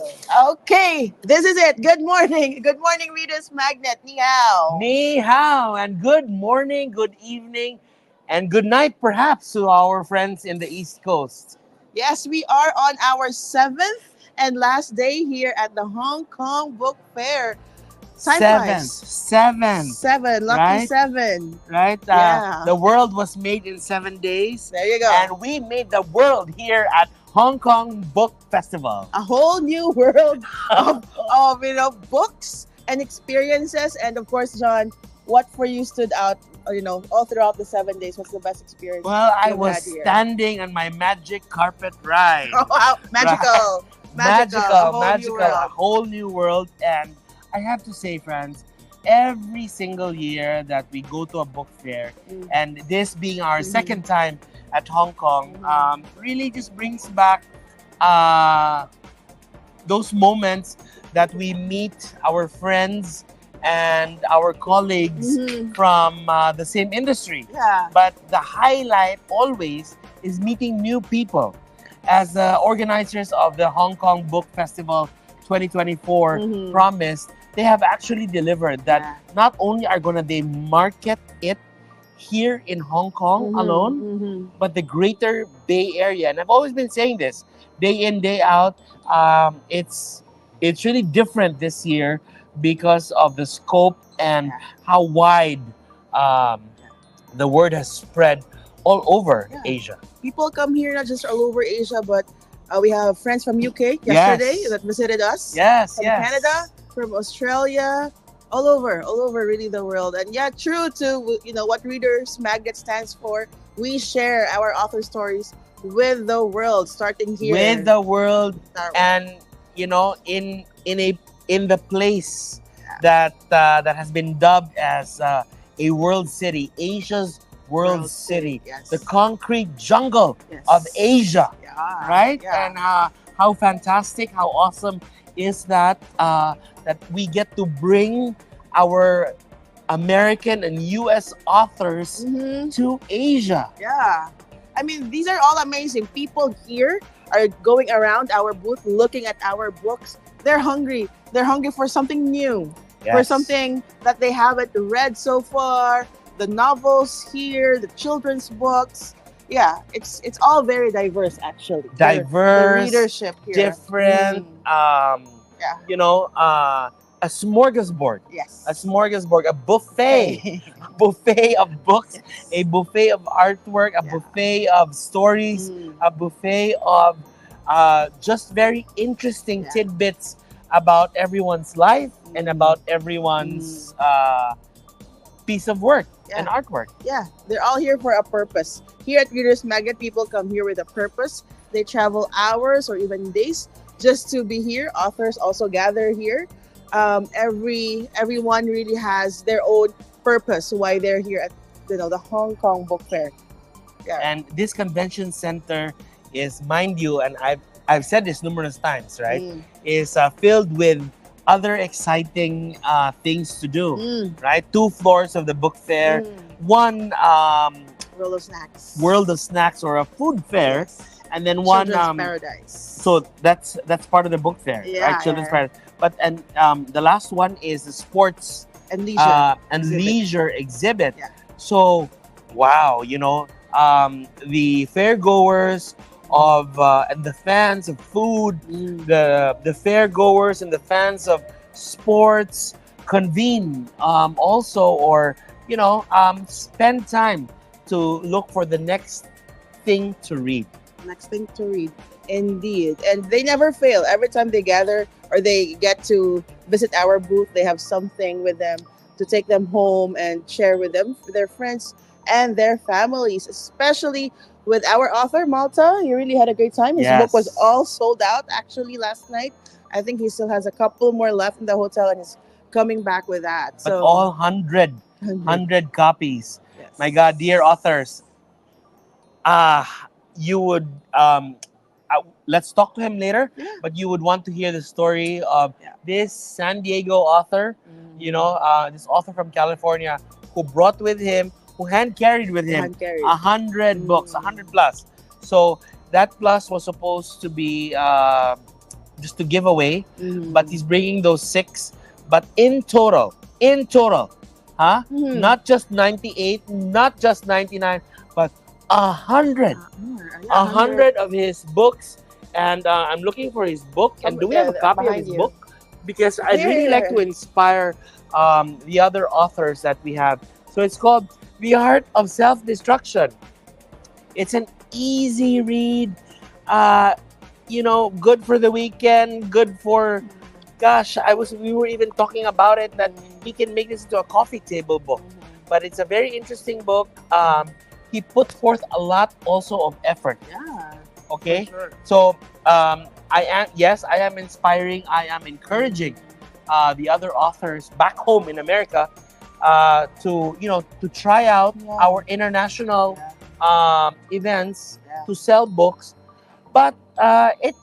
Okay, this is it. Good morning. Good morning, Readers Magnet. Ni hao. Ni hao, and good morning, good evening, and good night, perhaps, to our friends in the East Coast. Yes, we are on our seventh and last day here at the Hong Kong Book Fair. Time Seventh, flies. seventh, Seven, lucky right? seven. Right? Yeah. The world was made in 7 days, There you go. and we made the world here at Hong Kong Book Festival. A whole new world of books and experiences. And of course, John, what for you stood out, all throughout the 7 days? What's the best experience Well, I you've was had here? standing on my magic carpet ride. Oh, wow. Magical. Magical, A a whole new world. And I have to say, friends, every single year that we go to a book fair, Mm. and this being our Mhm. second time at Hong Kong, Mhm. really just brings back those moments that we meet our friends and our colleagues Mhm. from the same industry. Yeah. But the highlight always is meeting new people. As the organizers of the Hong Kong Book Festival 2024 Mhm. promised, they have actually delivered that. Yeah. Not only are gonna they market it here in Hong Kong Mhm. alone, Mhm. but the greater Bay Area. And I've always been saying this, day in, day out. It's really different this year because of the scope and Yeah. how wide um, the word has spread all over Yeah. Asia. People come here not just all over Asia, but we have friends from UK yesterday Yes. that visited us. Yes, From yes. Canada, from Australia, all over really the world. And yeah, true to what Readers Magnet stands for. We share our author stories with the world, starting here With the world, Star Wars. and in the place that has been dubbed as a world city, Asia's world city, Yes. the concrete jungle Yes. of Asia, Yeah. right? Yeah. And how fantastic, how awesome is that that we get to bring our American and U.S. authors Mhm. to Asia. Yeah. I mean, these are all amazing. People here are going around our booth looking at our books. They're hungry. They're hungry for something new, for Yes. something that they haven't read so far. The novels here, the children's books. Yeah, it's all very diverse actually. The Diverse, readership here. different, Yeah. a smorgasbord. Yes. A smorgasbord, a buffet, a buffet of books, a buffet of artwork, a Yeah. buffet of stories, Mm. a buffet of just very interesting Yeah. tidbits about everyone's life and Mm. about everyone's piece of work and Yeah. artwork. Yeah, they're all here for a purpose. Here at Readers Magnet, people come here with a purpose. They travel hours or even days just to be here. Authors also gather here. Everyone really has their own purpose why they're here at the Hong Kong Book Fair. Yeah. And this convention center is, mind you, and I've said this numerous times, right? Mm. Is filled with other exciting things to do, Mm. right? 2 floors of the book fair, Mm. one World of Snacks. world of snacks or a food fair, Yes. and then one. Children's Paradise. So that's part of the book fair, Yeah, right? Children's yeah. Paradise. But the last one is the sports And leisure. and exhibit. leisure exhibit. Yeah. So, wow, the fairgoers of and the fans of food, Mm. the fairgoers and the fans of sports convene also, or spend time to look for the next thing to read. Next thing to read. Indeed. And they never fail. Every time they gather or they get to visit our booth, they have something with them to take them home and share with them, with their friends and their families, especially with our author, Malta. He really had a great time. His book was Yes. all sold out actually last night. I think he still has a couple more left in the hotel and is coming back with that. But So all 100 copies. Yes. My God, dear authors, you would let's talk to him later. Yeah. But you would want to hear the story of Yeah. this San Diego author. This author from California who brought with him, who hand carried with him Hand-carried. 100 Mm. books, 100 plus. So that plus was supposed to be just to give away, but he's Mhm. bringing those 6. But in total, huh? Mhm. Not just 98, not just 99, but 100. Yeah, A 100. hundred of his books, and I'm looking for his book. And do we have Yeah, a copy of behind his you. book? Because I'd Here, really like to here. inspire the other authors that we have. So it's called The Art of Self-Destruction. It's an easy read, uh, good for the weekend, good for, gosh, we were even talking about it that he can make this into a coffee table book. But it's a very interesting book. He put forth a lot also of effort. Yeah, for Okay, sure. so I am inspiring, I am encouraging the other authors back home in America to try out Yeah. our international events Yeah. to sell books. But it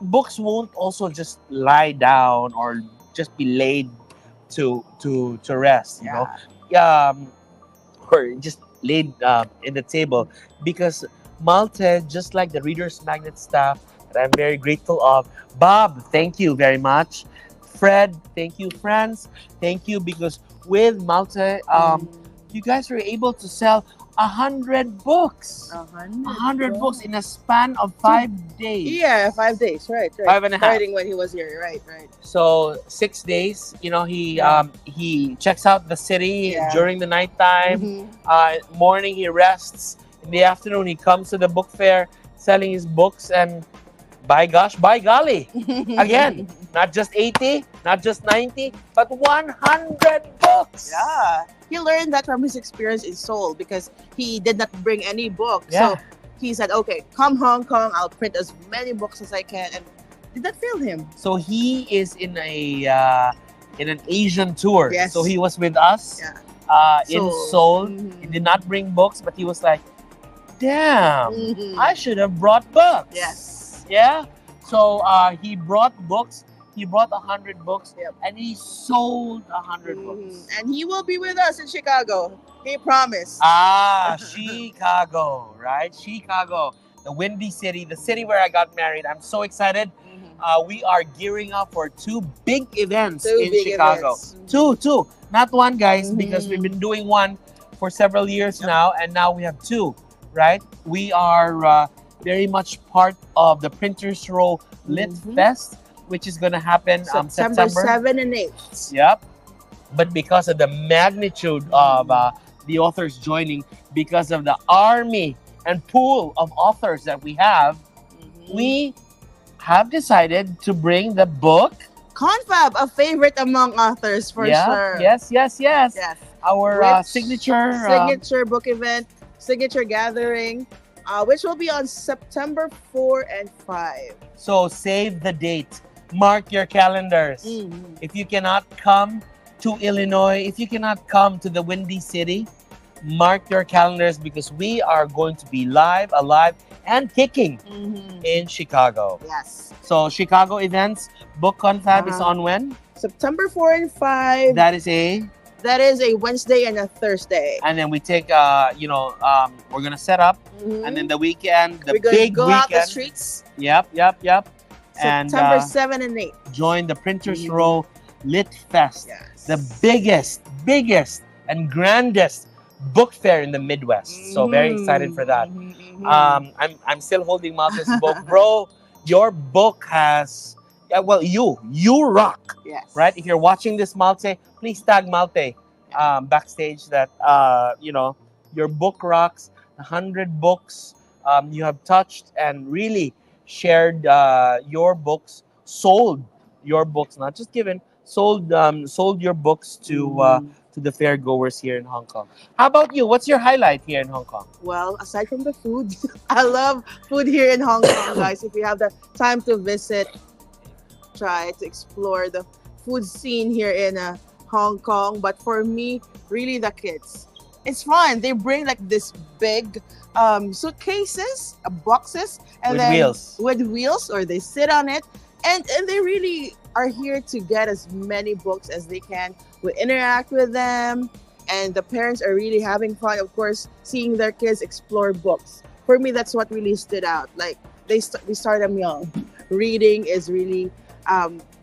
books won't also just lie down or just be laid to rest, um or just laid in the table, because Malte, just like the Reader's Magnet staff that I'm very grateful of. Bob, thank you very much. Fred, thank you. Friends, thank you, because with Malte, you guys were able to sell 100 books. 100 books in a span of 5 days. Yeah, 5 days. Right, right. 5.5. Starting when he was here. Right, right. So 6 days, Yeah. he checks out the city Yeah. during the nighttime. Mhm. Morning he rests. In the afternoon he comes to the book fair selling his books, and by gosh, by golly, again, not just 80, not just 90, but 100 books. Yeah. He learned that from his experience in Seoul because he did not bring any book. Yeah. So he said, okay, come Hong Kong, I'll print as many books as I can. And did that fail him? So he is in an Asian tour. Yes. So he was with us Yeah. in Seoul. Seoul. Mhm. He did not bring books, but he was like, damn, Mhm. I should have brought books. Yes. Yeah. So he brought books. He brought 100 books, Yep. and he sold 100 Mhm. books. And he will be with us in Chicago. He promised. Chicago, right? Chicago, the windy city, the city where I got married. I'm so excited. We are gearing up for 2 big events Two in big Chicago. events. Two, not one, guys, Mhm. because we've been doing one for several years now, and now we have 2, right? We are very much part of the Printers Row Lit Mhm. Fest, which is going to happen September 7 and 8. Yep. But because of the magnitude of the authors joining, because of the army and pool of authors that we have, we have decided to bring the book. Confab, a favorite among authors for sure. Yes. Yes. Our Which signature book event, signature gathering, which will be on September 4 and 5. So save the date. Mark your calendars. If you cannot come to Illinois, if you cannot come to the Windy City, mark your calendars, because we are going to be live, alive, and kicking in Chicago. Yes. So Chicago events, book confab is on when? September 4 and 5. That is a Wednesday and a Thursday. And then we take we're gonna set up, and then the weekend, the We're going big to go weekend. out the streets. Yep. September 7 and 8. Join the Printers Row Lit Fest, Yes. the biggest and grandest book fair in the Midwest. So very excited for that. I'm still holding Malte's book, bro. Your book has, you rock. Yes. Right? If you're watching this, Malte, please tag Malte backstage that your book rocks. 100 books you have touched and really shared your books, sold your books, not just given, sold your books to the fair goers here in Hong Kong. How about you? What's your highlight here in Hong Kong? Well, aside from the food, I love food here in Hong Kong, guys. If you have the time to visit, try to explore the food scene here in Hong Kong. But for me, really the kids. It's fun. They bring like this big suitcases, boxes, and With then wheels. with wheels, or they sit on it, and they really are here to get as many books as they can. We interact with them, and the parents are really having fun. Of course, seeing their kids explore books. For me, that's what really stood out. Like we start them young. reading is really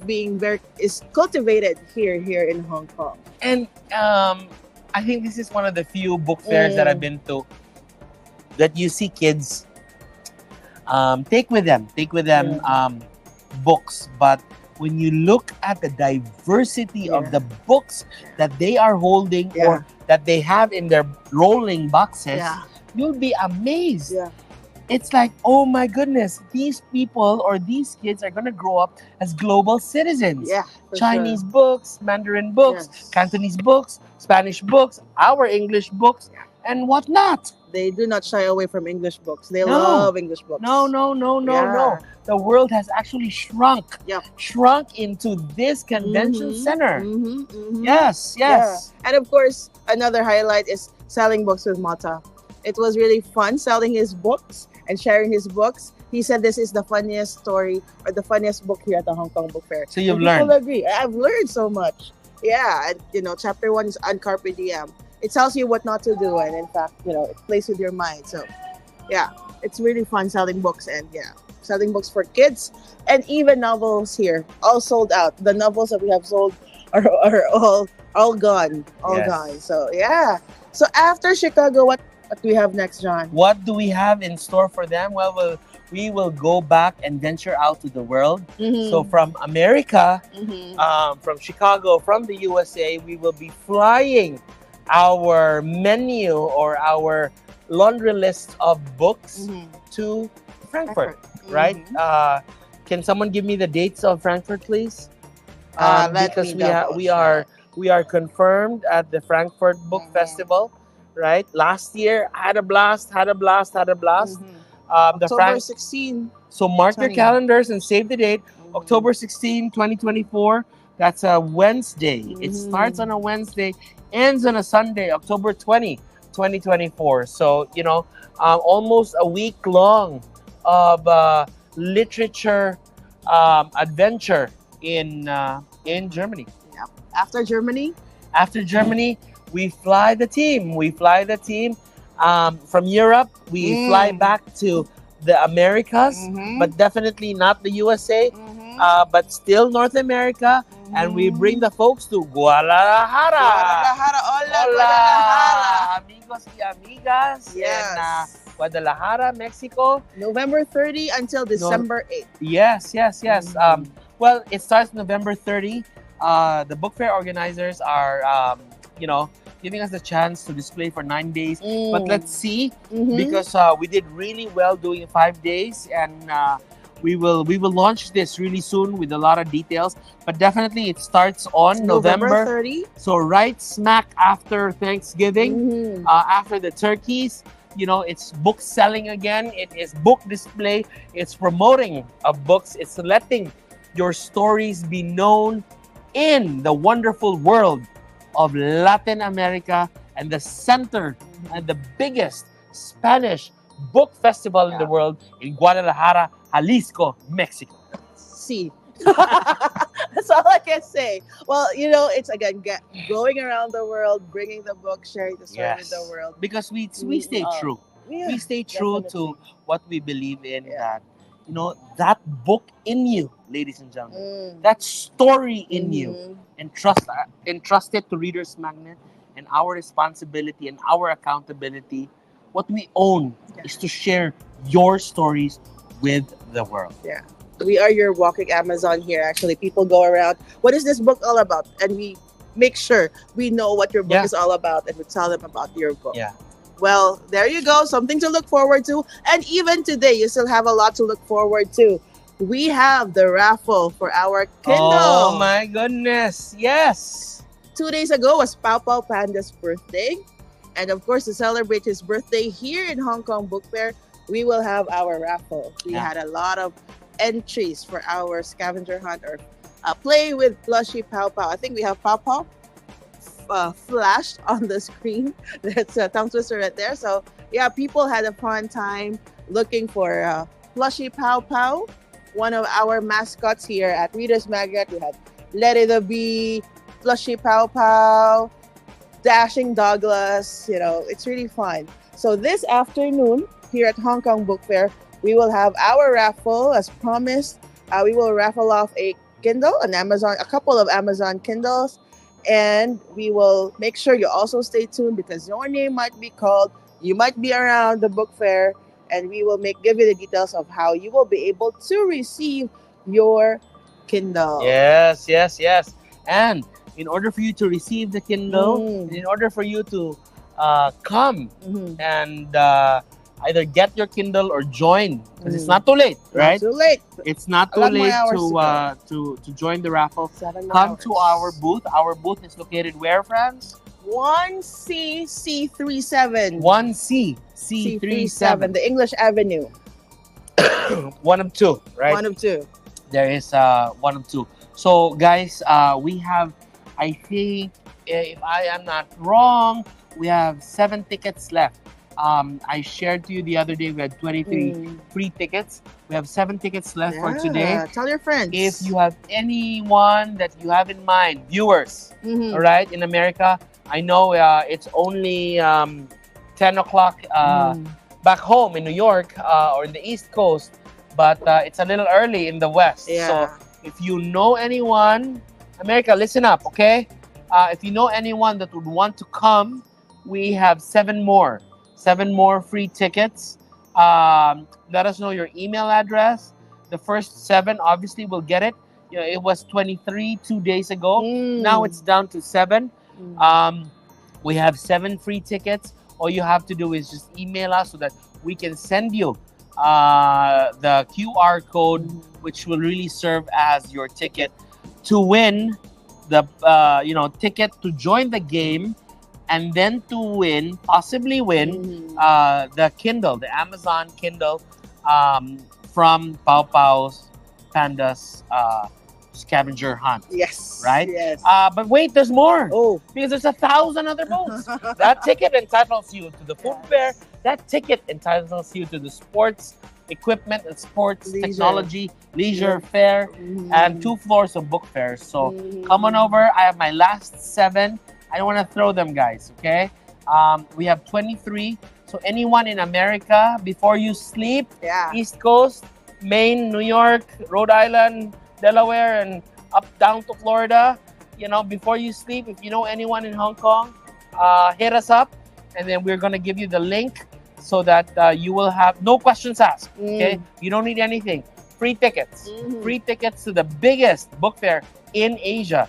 being very is cultivated here in Hong Kong. And I think this is one of the few book fairs that I've Mm, been to that you see kids take with them yeah, books. But when you look at the diversity of yeah, the books that they are holding yeah, or that they have in their rolling boxes, yeah, you'll be amazed. yeah, It's like, oh my goodness, these people or these kids are going to grow up as global citizens. yeah, for sure. Chinese books, Mandarin books, Yes. Cantonese books, Spanish books, our English books, and whatnot. They do not shy away from English books. They No, love English no, books. no, no, no, no. Yeah. The world has actually Yep. shrunk into this convention Mm-hmm. center. Mm-hmm. Mm-hmm. Yes, Yeah. yes. And of course, another highlight is selling books with Mata. It was really fun selling his books and sharing his books. He said this is the funniest story or the funniest book here at the Hong Kong Book Fair. So you've And people learned. agree. I've learned so much. Yeah. And, chapter one is on Carpe Diem. It tells you what not to do. And in fact, it plays with your mind. So, yeah, it's really fun selling books and, yeah, selling books for kids and even novels here. All sold out. The novels that we have sold are all gone. All Yes. gone. So, yeah. So after Chicago, what do we have next, John? What do we have in store for them? Well, we will go back and venture out to the world. Mm-hmm. So from America, Mm-hmm. from Chicago, from the USA, we will be flying our menu or our laundry list of books Mm-hmm. to Frankfurt, Frankfurt. right? Mhm. Can someone give me the dates of Frankfurt, please? Let Because me double check. we are confirmed at the Frankfurt Book Mhm. Festival, right? Last year, had a blast, had a blast, had a blast. Mhm. The October Frank. 16. So mark your 20. calendars and save the date. Mhm. October 16, 2024. That's a Wednesday. It starts on Mhm. a Wednesday, ends on a Sunday, October 20, 2024. So, almost a week long of literature adventure in Germany. Yep. After Germany. After Germany, we fly the team. We fly the team from Europe. We fly Mm. back to the Americas, Mhm. but definitely not the USA, Mhm. but still North America. And we bring the folks to Guadalajara. Guadalajara. Hola, Hola, Guadalajara. amigos y amigas in Yes. Guadalajara, Mexico. November 30 until December 8th. Yes, yes, yes. Mhm. Well, it starts November 30. The book fair organizers are, giving us the chance to display for 9 days. But let's see, Mhm. because we did really well doing 5 days, and we will launch this really soon with a lot of details. But definitely, it starts on November. 30. So right smack after Thanksgiving, Mhm. after the turkeys. It's book selling again. It is book display. It's promoting of books. It's letting your stories be known in the wonderful world of Latin America and the center and the biggest Spanish book festival in the Yeah. world in Guadalajara, Jalisco, Mexico. See. That's all I can say. Well, it's again going around the world, bringing the book, sharing the story with the world. Because we We stay are. true. Yeah, We stay true definitely. to what we believe in, Yeah. that that book in you, ladies and gentlemen, Mm. that story in you, Mhm. and entrust it to Reader's Magnet, and our responsibility and our accountability. What we own is to share your stories with the world. Yeah. We are your walking Amazon here, actually. People go around, what is this book all about? And we make sure we know what your book Yeah. is all about and we tell them about your book. Yeah. Well, there you go. Something to look forward to. And even today, you still have a lot to look forward to. We have the raffle for our Kindle. Oh my goodness. Yes. 2 days ago was Pau Pau Panda's birthday. And of course, to celebrate his birthday here in Hong Kong Book Fair, we will have our raffle. We Yeah. had a lot of entries for our scavenger hunt or play with Plushy Pau Pau. I think we have Pau Pau flashed on the screen. That's a tongue twister right there. So yeah, people had a fun time looking for Plushy Pau Pau, one of our mascots here at Reader's Magnet. We had Letty the Bee, Plushy Pau Pau, Dashing Douglas. It's really fun. So this afternoon here at Hong Kong Book Fair, we will have our raffle as promised. We will raffle off a Kindle, a couple of Amazon Kindles, and we will make sure you also stay tuned because your name might be called. You might be around the book fair, and we will give you the details of how you will be able to receive your Kindle. Yes, yes, yes. And in order for you to receive the Kindle, Mm. in order for you to come Mhm. and either get your Kindle or join, because it's not too late, Not right? too late. It's not A too lot more late hours to go. to join the raffle. 7 more Come to our hours. booth. Our booth is located where, friends? 1C37. 1C C37, C37. the English Avenue. One of two, right? One of two. There is one of two. So guys, we have, I think, if I am not wrong, we have 7 tickets left. I shared to you the other day we had 23 free tickets. We have 7 tickets left for today. Tell your friends. If you have anyone that you have in mind, viewers, all right, in America, I know it's only 10 o'clock back home in New York or in the East Coast, but it's a little early in the West. Yeah. So if you know anyone, America, listen up, okay? If you know anyone that would want to come, we have 7 more free tickets. Let us know your email address. The first 7 obviously will get it. You know, it was 23 2 days ago. Now it's down to 7. We have 7 free tickets. All you have to do is just email us so that we can send you the QR code, which will really serve as your ticket to win the ticket to join the game, and then to win, possibly win the Kindle, the Amazon Kindle from Pau Pau's Panda's scavenger hunt. Yes. Right? Yes. But wait, there's more. Oh. Because there's 1,000 other booths. That ticket entitles you to the food fair. That ticket entitles you to the sports equipment and sports technology, leisure fair, and 2 floors of book fairs. So come on over. I have my last 7. I don't want to throw them, guys, okay? We have 23. So anyone in America, before you sleep, East Coast, Maine, New York, Rhode Island, Delaware, and up down to Florida, before you sleep, if you know anyone in Hong Kong, hit us up, and then we're going to give you the link so that you will have no questions asked, okay? You don't need anything. Free tickets. Free tickets to the biggest book fair in Asia.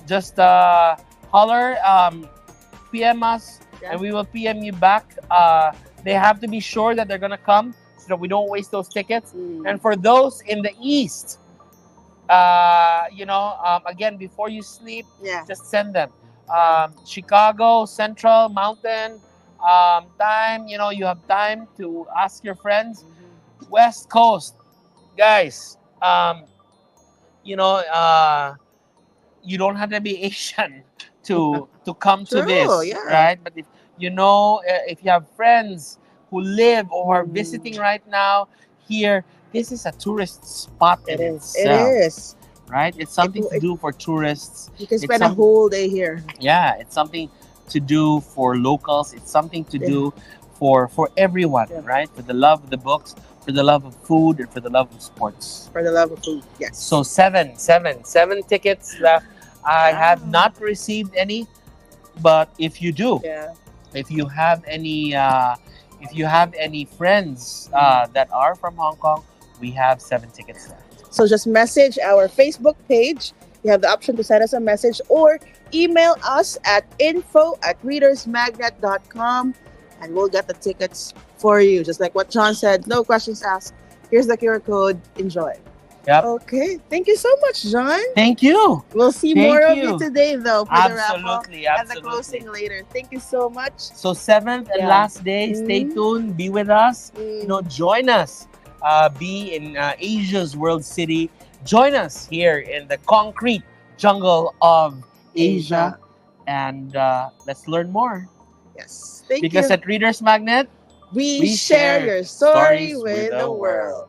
Just holler, PM us, and we will PM you back. They have to be sure that they're going to come so that we don't waste those tickets. And for those in the East, again, before you sleep, just send them. Chicago, Central, Mountain, time, you have time to ask your friends. West Coast, guys, you don't have to be Asian to come to this, right? But if if you have friends who live or are visiting right now here, this is a tourist spot in itself. It is. Right? It's something to do for tourists. You can spend a whole day here. Yeah, it's something to do for locals. It's something to do for everyone, right? For the love of the books, for the love of food, and for the love of sports. For the love of food, yes. So 7 tickets left. I have not received any, but if you do, if you have any friends that are from Hong Kong, we have 7 tickets left. So just message our Facebook page. You have the option to send us a message or email us at info@readersmagnet.com, and we'll get the tickets for you. Just like what John said, no questions asked. Here's the QR code. Enjoy. Yep. Okay. Thank you so much, John. Thank you. We'll see more of you today, though, for the raffle and the closing later. Thank you so much. So 7th and last day, stay tuned. Be with us. Join us. Be in Asia's World City. Join us here in the concrete jungle of Asia. And let's learn more. Yes. Thank you. Because at Reader's Magnet, we share your story with the world.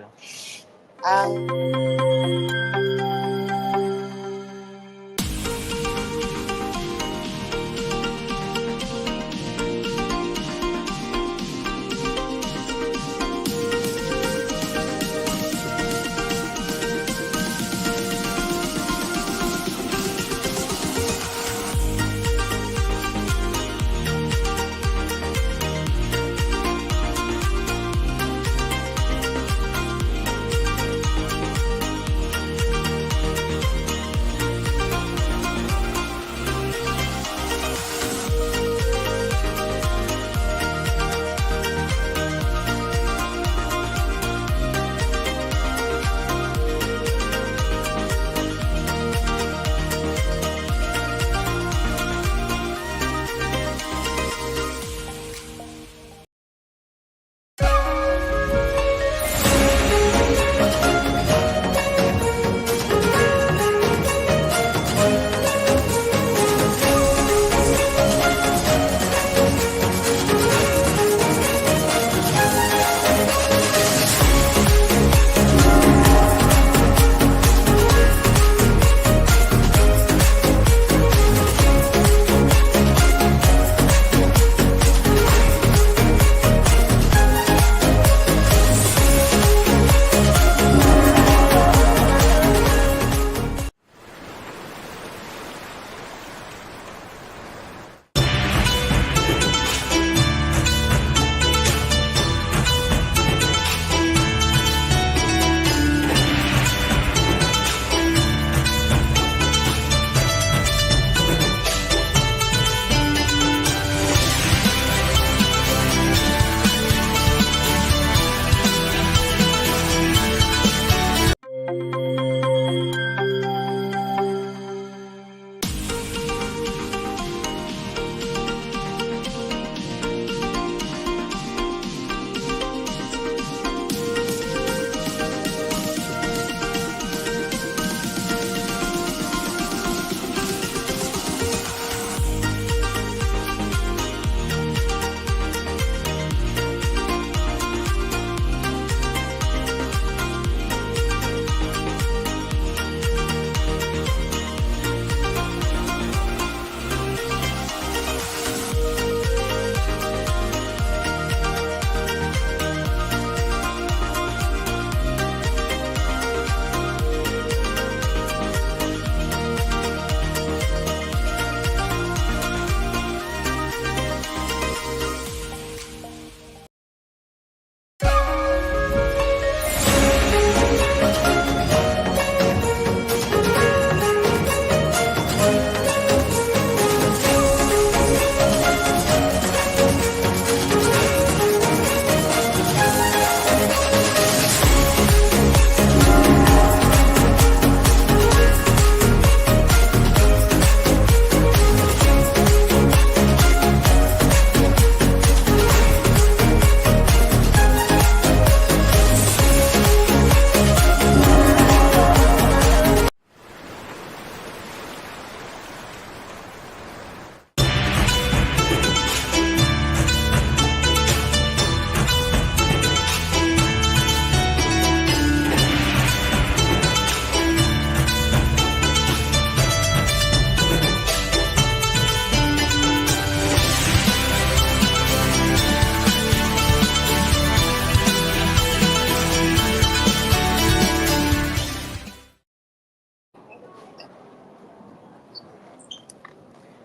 Um,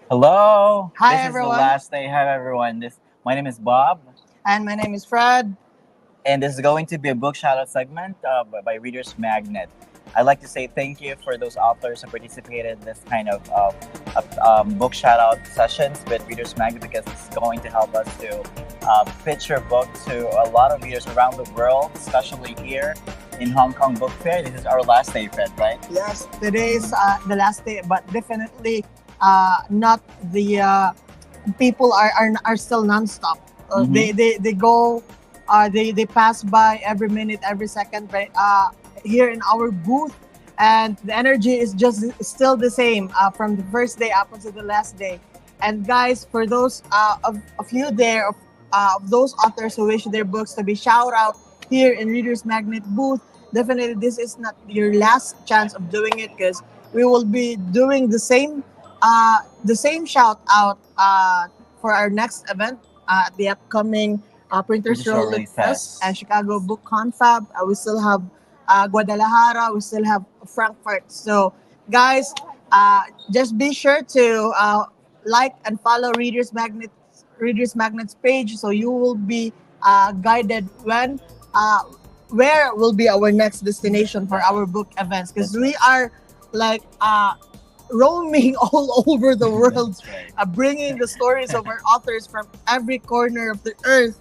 Hello. Hi, This is the everyone. last day. Hi everyone. My name is Bob, And my name is Fred. and this is going to be a book shoutout segment by Readers Magnet. I'd like to say thank you for those authors who participated in this kind of book shoutout sessions with Readers Magnet, because this is going to help us to pitch your book to a lot of readers around the world, especially here in Hong Kong Book Fair. This is our last day, Fred, right? Yes, today is the last day, but definitely not the people are still nonstop. Mhm. They go, they pass by every minute, every second, right? Here in our booth, and the energy is just still the same from the first day up until the last day. And guys, for those of you there, of those authors who wish their books to be shout out here in Readers Magnet booth. Definitely, this is not your last chance of doing it because we will be doing the same shout out for our next event at the upcoming Printers British Roll Roll with Release Us Fest. and Chicago Book Confab. We still have Guadalajara. We still have Frankfurt. So, guys, just be sure to like and follow Readers Magnet's page, so you will be guided when where will be our next destination for our book events because That's we are like roaming all over the world, That's right. bringing the stories of our authors from every corner of the earth.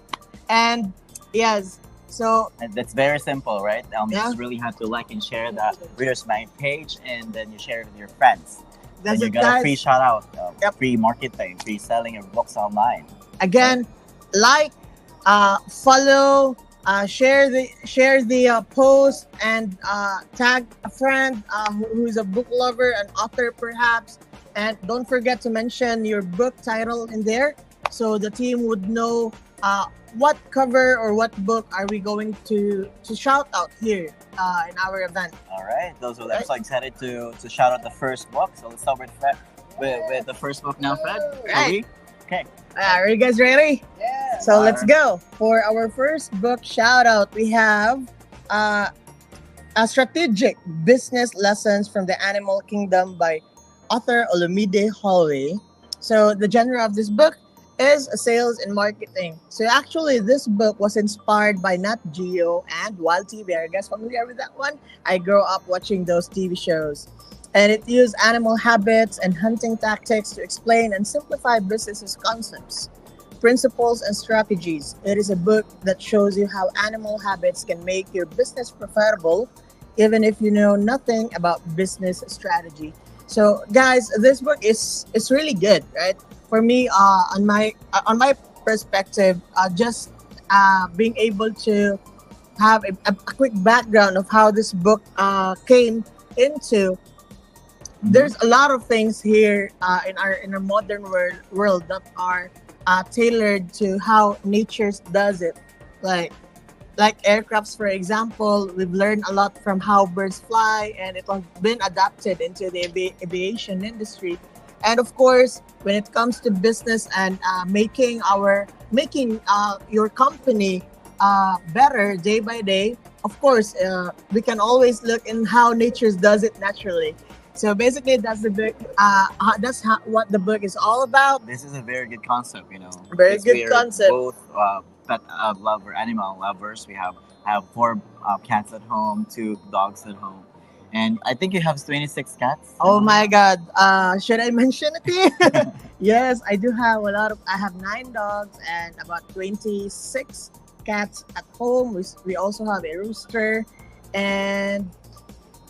And yes, so And that's very simple, right? You yeah, just really have to like and share the Reader's Magnet page, and then you share it with your friends. Then that's you it, got a free guys. shout out, Yep. free marketing, free selling your books online. Again, like, follow, share the post, and tag a friend who is a book lover, an author perhaps, and don't forget to mention your book title in there, so the team would know what cover or what book are we going to shout out here in our event. All right, those are. I'm so excited to shout out the first book. So let's start with Fred, with the first book now, Fred. Shall Right. we? Okay. Are you guys ready? Yeah. So let's Are. go. For our first book shout out, we have uh, a strategic business lessons from the animal kingdom by author Olumide Holloway. So the genre of this book is sales and marketing. So actually, this book was inspired by Nat Geo and Wild TV. Are you guys familiar with that one? I grew up watching those TV shows. And it used animal habits and hunting tactics to explain and simplify business concepts, principles, and strategies. It is a book that shows you how animal habits can make your business profitable, even if you know nothing about business strategy. So, guys, this book is really good, right? For me, on my perspective, just being able to have a quick background of how this book came into. Mhm. There's a lot of things here in our modern world that are tailored to how nature does it, like aircrafts, for example. We've learned a lot from how birds fly, and it has been adapted into the aviation industry. And of course, when it comes to business and making your company better day by day, of course, we can always look in how nature does it naturally. So basically, that's the book. What the book is all about. This is a very good concept, you know. Very Because good we are concept. both pet lover, animal lovers. We have four cats at home, two dogs at home, and I think you have 26 cats. Oh my God! Should I mention it here? Yes, I do have a lot of. I have 9 dogs and about 26 cats at home. We also have a rooster, and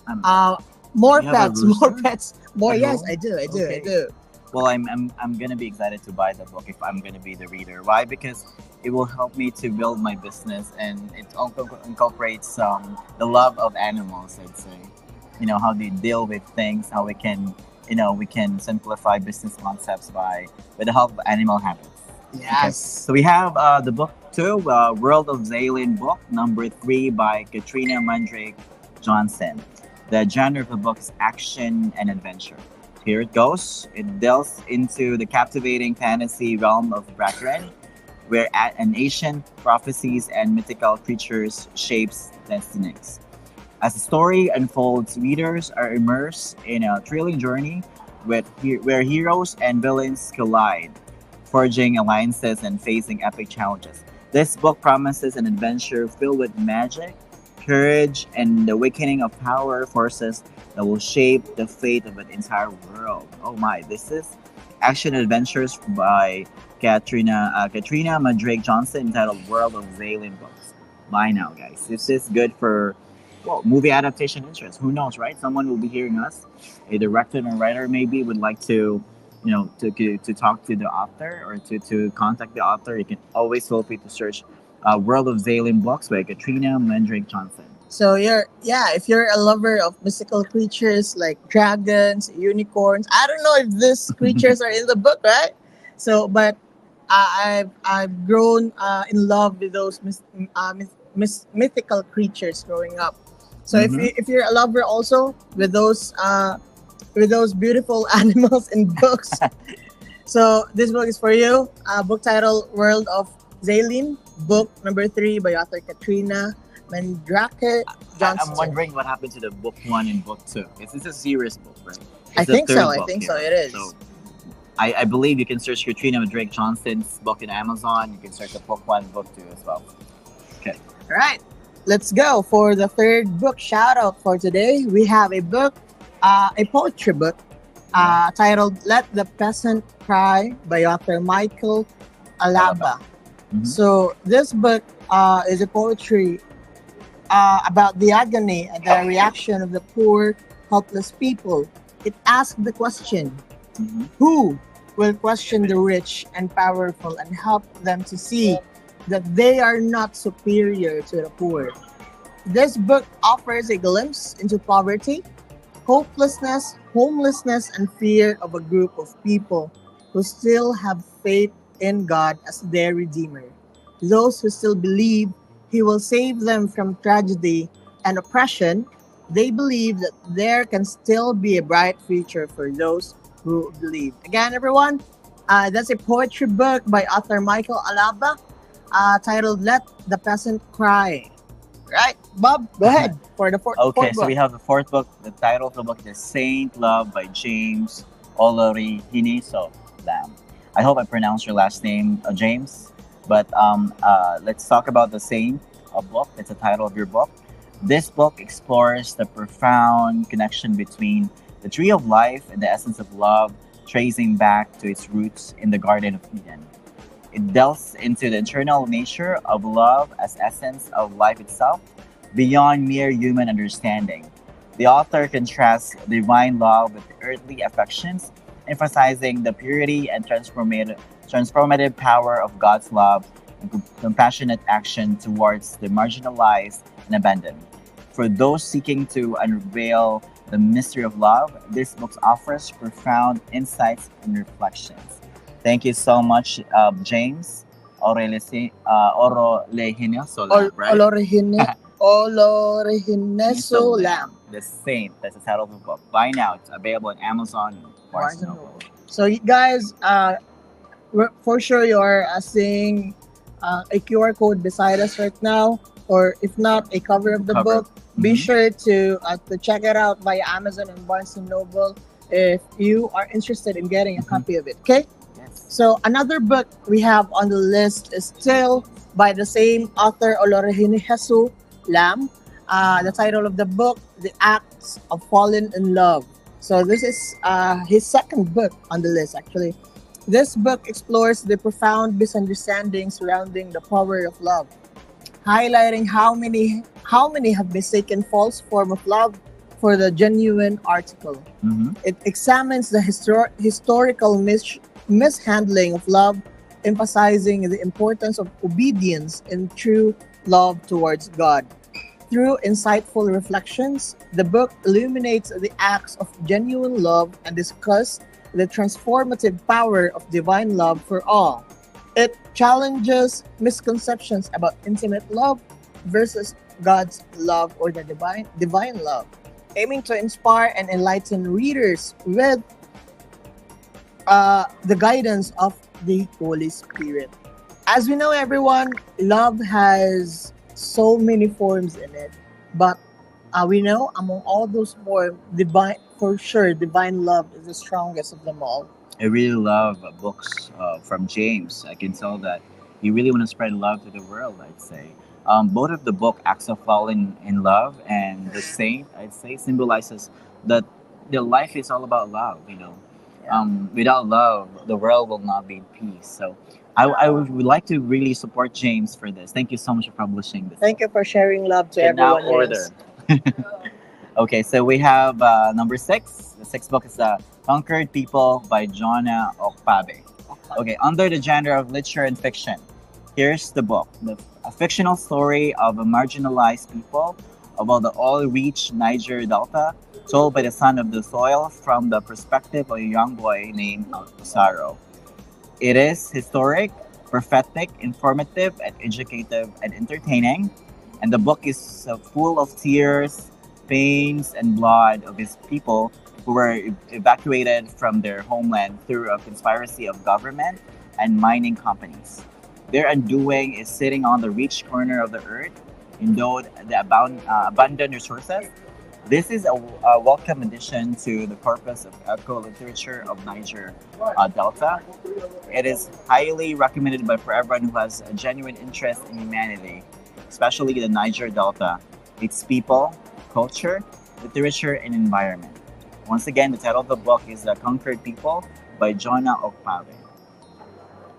Um, uh, more you have a pets, more rooster pets, more. at Yes, home? I do. I do. I Okay. do. Well, I'm gonna be excited to buy the book if I'm gonna be the reader. Why? Because it will help me to build my business, and it also incorporates the love of animals. I'd say, you know, how they deal with things, how we can, we can simplify business concepts with the help of animal habits. Okay, Yes. so we have the book two, World of Zalin book number 3 by Katrina Mandrake Johnson. The genre of the book is action and adventure. Here it goes. It delves into the captivating fantasy realm of Brathren, where an ancient prophecies and mythical creatures shapes destinies. As the story unfolds, readers are immersed in a thrilling journey where heroes and villains collide, forging alliances and facing epic challenges. This book promises an adventure filled with magic, courage, and the awakening of power forces that will shape the fate of an entire world. Oh my, this is action adventures by Katrina Mandrake Johnson entitled World of Zalin Books. Buy now, guys. This is good for movie adaptation interest. Who knows, right? Someone will be hearing us. A director or writer maybe would like to, to talk to the author or to contact the author. You can always feel free to search World of Zalin Books by Katrina Mandrake Johnson. So if you're a lover of mystical creatures like dragons, unicorns. I don't know if these creatures are in the book, right? So, but I've grown in love with those mythical creatures growing up. So Mhm. if you're a lover also with those beautiful animals in books, so this book is for you. Book title World of Zaylin, book number 3 by author Katrina Mandrake I'm Johnston. wondering what happened to the book 1 and book 2. It's a serious book, right? I It's the think so. third I book think so. here. It is. So I believe you can search Katrina Drake Johnston's book in Amazon. You can search the book 1, book 2 as well. Okay. All right, let's go for the third book shout out for today. We have a book, a poetry book, titled "Let the Peasant Cry" by author Michael Alaba. Mhm. So this book is a poetry about the agony and the reaction of the poor, helpless people. It asks the question, Mhm. who will question the rich and powerful and help them to see that they are not superior to the poor? This book offers a glimpse into poverty, hopelessness, homelessness, and fear of a group of people who still have faith in God as their Redeemer. Those who still believe He will save them from tragedy and oppression, they believe that there can still be a bright future for those who believe. Again, everyone, that's a poetry book by author Michael Alaba, titled Let the Peasant Cry. Right, Bob, go ahead for the Okay, fourth so book. we have the fourth book. The title of the book is Saint Love by James Olori Hiniso Lam. I hope I pronounced your last name, James. But let's talk about the Saint book. It's the title of your book. This book explores the profound connection between the tree of life and the essence of love, tracing back to its roots in the Garden of Eden. It delves into the internal nature of love as essence of life itself, beyond mere human understanding. The author contrasts divine love with earthly affections, emphasizing the purity and transformative power of God's love and compassionate action towards the marginalized and abandoned. For those seeking to unveil the mystery of love, this book offers profound insights and reflections. Thank you so much, James Orolehino Sola, right? Olorehineso Lamb. The Saint. That's the title of the book. Buy now. It's available on Amazon and Barnes Barnes and and Noble. Noble. So, guys, for sure you are seeing a QR code beside us right now, or if not, a cover of the Cover. book. Be Mhm. sure to check it out via Amazon and Barnes and Noble if you are interested in getting a Mhm. copy of it. Okay. Yes. So another book we have on the list is still by the same author, Olorehine Jesu Lam. The title of the book, The Acts of Fallen in Love. So this is his second book on the list, actually. This book explores the profound misunderstanding surrounding the power of love, highlighting how many have mistaken false form of love for the genuine article. Mhm. It examines the historical mishandling of love, emphasizing the importance of obedience and true love towards God. Through insightful reflections, the book illuminates the acts of genuine love and discusses the transformative power of divine love for all. It challenges misconceptions about intimate love versus God's love or the divine love, aiming to inspire and enlighten readers with the guidance of the Holy Spirit. As we know, everyone, love has so many forms in it, but we know among all those forms, divine love is the strongest of them all. I really love books from James. I can tell that you really want to spread love to the world, I'd say. Both of the book, Acts of Falling in Love and The Saint, I'd say, symbolizes that the life is all about love, you know. Without love, the world will not be in peace. So I would like to really support James for this. Thank you so much for publishing this. Thank you for sharing love to Can now everyone. order. Okay, so we have number 6. The sixth book is Conquered People by Jonna Okpabe. Okay, under the genre of literature and fiction, here's the book. A fictional story of a marginalized people about the oil-rich Niger Delta, told by the son of the soil from the perspective of a young boy named Saro. It is historic, prophetic, informative, and educative and entertaining. And the book is full of tears, pains, and blood of his people who were evacuated from their homeland through a conspiracy of government and mining companies. Their undoing is sitting on the rich corner of the earth, endowed the abundant resources. This is a welcome addition to the corpus of eco literature of Niger Delta. It is highly recommended for everyone who has a genuine interest in humanity, especially the Niger Delta, its people, culture, literature, and environment. Once again, the title of the book is The Conquered People by Jonah Okpave.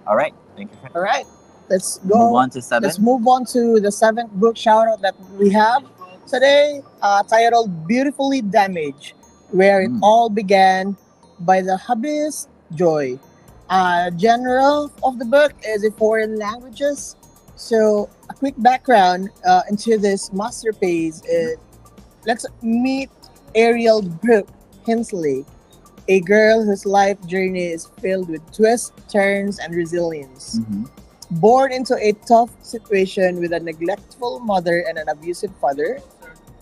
All right, thank you. All right, let's Move go. on to 7. Let's move on to the 7th book shout out that we have today, titled Beautifully Damaged, where it all began by the hobbyist Joy. General of the book is in foreign languages. So, a quick background into this masterpiece is, let's meet Ariel Brooke Hensley, a girl whose life journey is filled with twists, turns, and resilience. Born into a tough situation with a neglectful mother and an abusive father,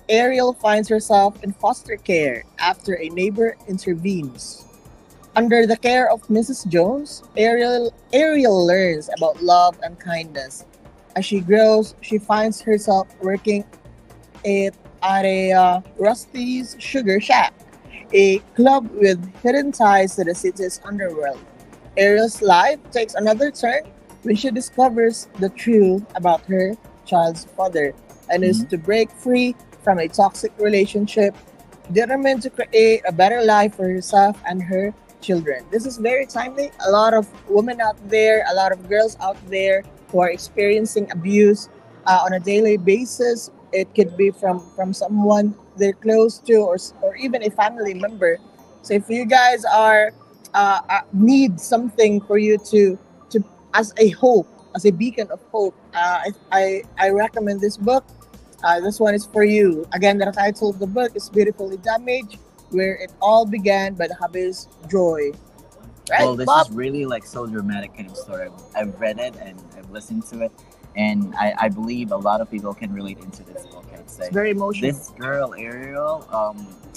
Ariel finds herself in foster care after a neighbor intervenes. Under the care of Mrs. Jones, Ariel learns about love and kindness. As she grows, she finds herself working at a Rusty's Sugar Shack, a club with hidden ties to the city's underworld. Ariel's life takes another turn when she discovers the truth about her child's father and is to break free from a toxic relationship, determined to create a better life for herself and her children. This is very timely. A lot of women out there, a lot of girls out there who are experiencing abuse on a daily basis. It could be from someone they're close to, or even a family member. So if you guys are need something for you to as a hope, as a beacon of hope, I recommend this book. This one is for you. Again, the title of the book is Beautifully Damaged, where it all began by the hobbyist Joy. Right, Well, this Bob? is really like so dramatic kind of story. I've read it and I've listened to it, and I believe a lot of people can relate into this book. I'd say It's very emotional. this girl Ariel,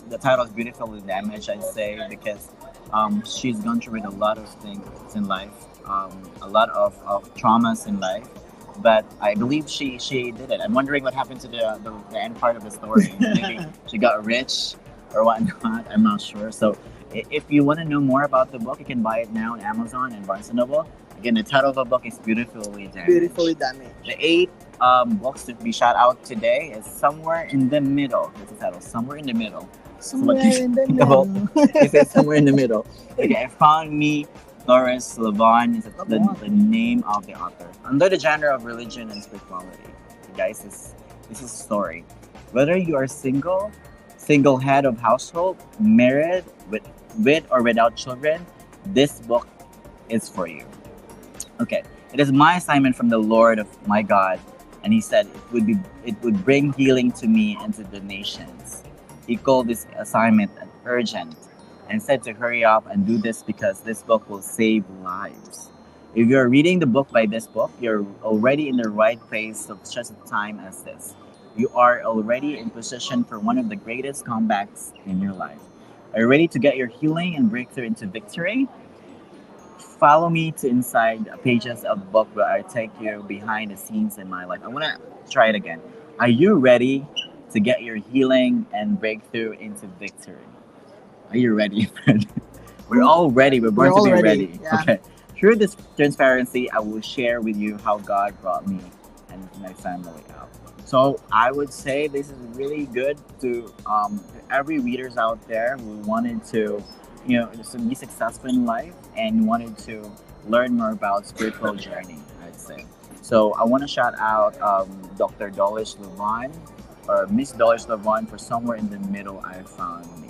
the title is Beautifully Damaged. I'd say because she's gone through with a lot of things in life, a lot of traumas in life. But I believe she did it. I'm wondering what happened to the end part of the story. Maybe she got rich or whatnot. I'm not sure. So if you want to know more about the book, you can buy it now on Amazon and Barnes and Noble. Again, the title of the book is Beautifully Damaged. Beautifully Damaged. The 8 books to be shout out today is Somewhere in the Middle. That's the title. Somewhere in the Middle. Somewhere what you in the think about- middle. It says Somewhere in the Middle. Okay, I found me. Doris Levon is the name of the author. Under the genre of religion and spirituality, guys, this is a story. Whether you are single head of household, married, with or without children, this book is for you. Okay, it is my assignment from the Lord of my God, and He said it would bring healing to me and to the nations. He called this assignment urgent and said to hurry up and do this because this book will save lives. If you're reading the book by this book, you're already in the right place of such a time as this. You are already in position for one of the greatest comebacks in your life. Are you ready to get your healing and breakthrough into victory? Follow me to inside pages of the book where I take you behind the scenes in my life. I want to try it again. Are you ready to get your healing and breakthrough into victory? Are you ready, friend? We're all ready. We're born We're to be all ready. ready, yeah. Okay. Through this transparency, I will share with you how God brought me and my family out. So I would say this is really good to every readers out there who wanted to, just be successful in life and wanted to learn more about spiritual journey. I'd say. So I want to shout out Dr. Doris Levon or Miss Doris Levon for Somewhere in the Middle. I found me.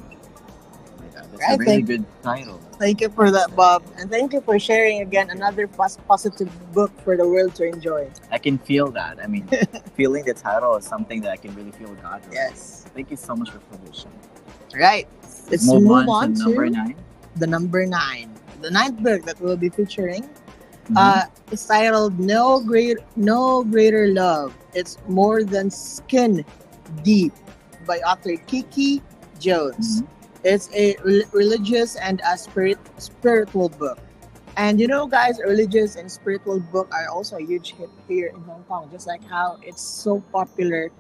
That's I a really think- good title. Thank you for that, Bob. And thank you for sharing again another positive book for the world to enjoy. I can feel that. I mean, feeling the title is something that I can really feel God. With. Yes. Thank you so much for permission. Right. Let's move move on on to to number 9. the number 9. The 9th book that we'll be featuring Mhm. is titled No Greater Love It's More Than Skin Deep by author Kiki Jones. Mhm. It's a religious and a spiritual book. And you know, guys, religious and spiritual book are also a huge hit here in Hong Kong, just like how it's so popular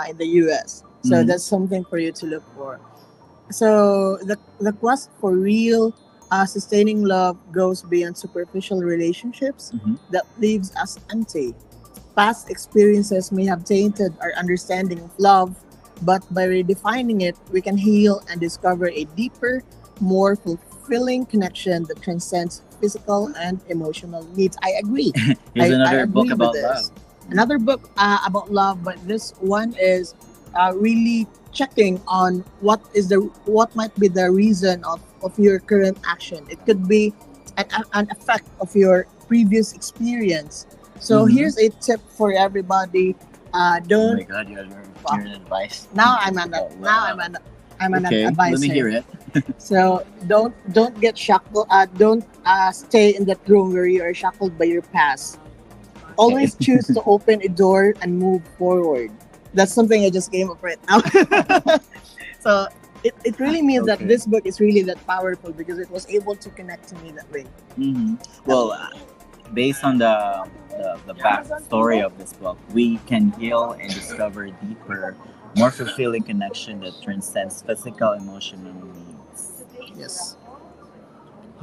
in the US. So Mhm. that's something for you to look for. So the quest for real, sustaining love goes beyond superficial relationships Mhm. that leaves us empty. Past experiences may have tainted our understanding of love, but by redefining it, we can heal and discover a deeper, more fulfilling connection that transcends physical and emotional needs. I agree. Here's I another book agree with about love. this. Another book about love, but this one is really checking on what might be the reason of your current action. It could be an effect of your previous experience. So Mhm. here's a tip for everybody. Oh my Don't God, you're an advice. now I'm an Oh, now wow. I'm an Okay, let me advisor. hear it. So don't get shackled. Don't stay in that room where you are shackled by your past. Okay. Always choose to open a door and move forward. That's something I just came up right now. So it really means that Okay. this book is really that powerful because it was able to connect to me that way. Hmm. Well, based on the backstory of this book, we can heal and discover deeper, more fulfilling connection that transcends physical, emotional needs. Yes.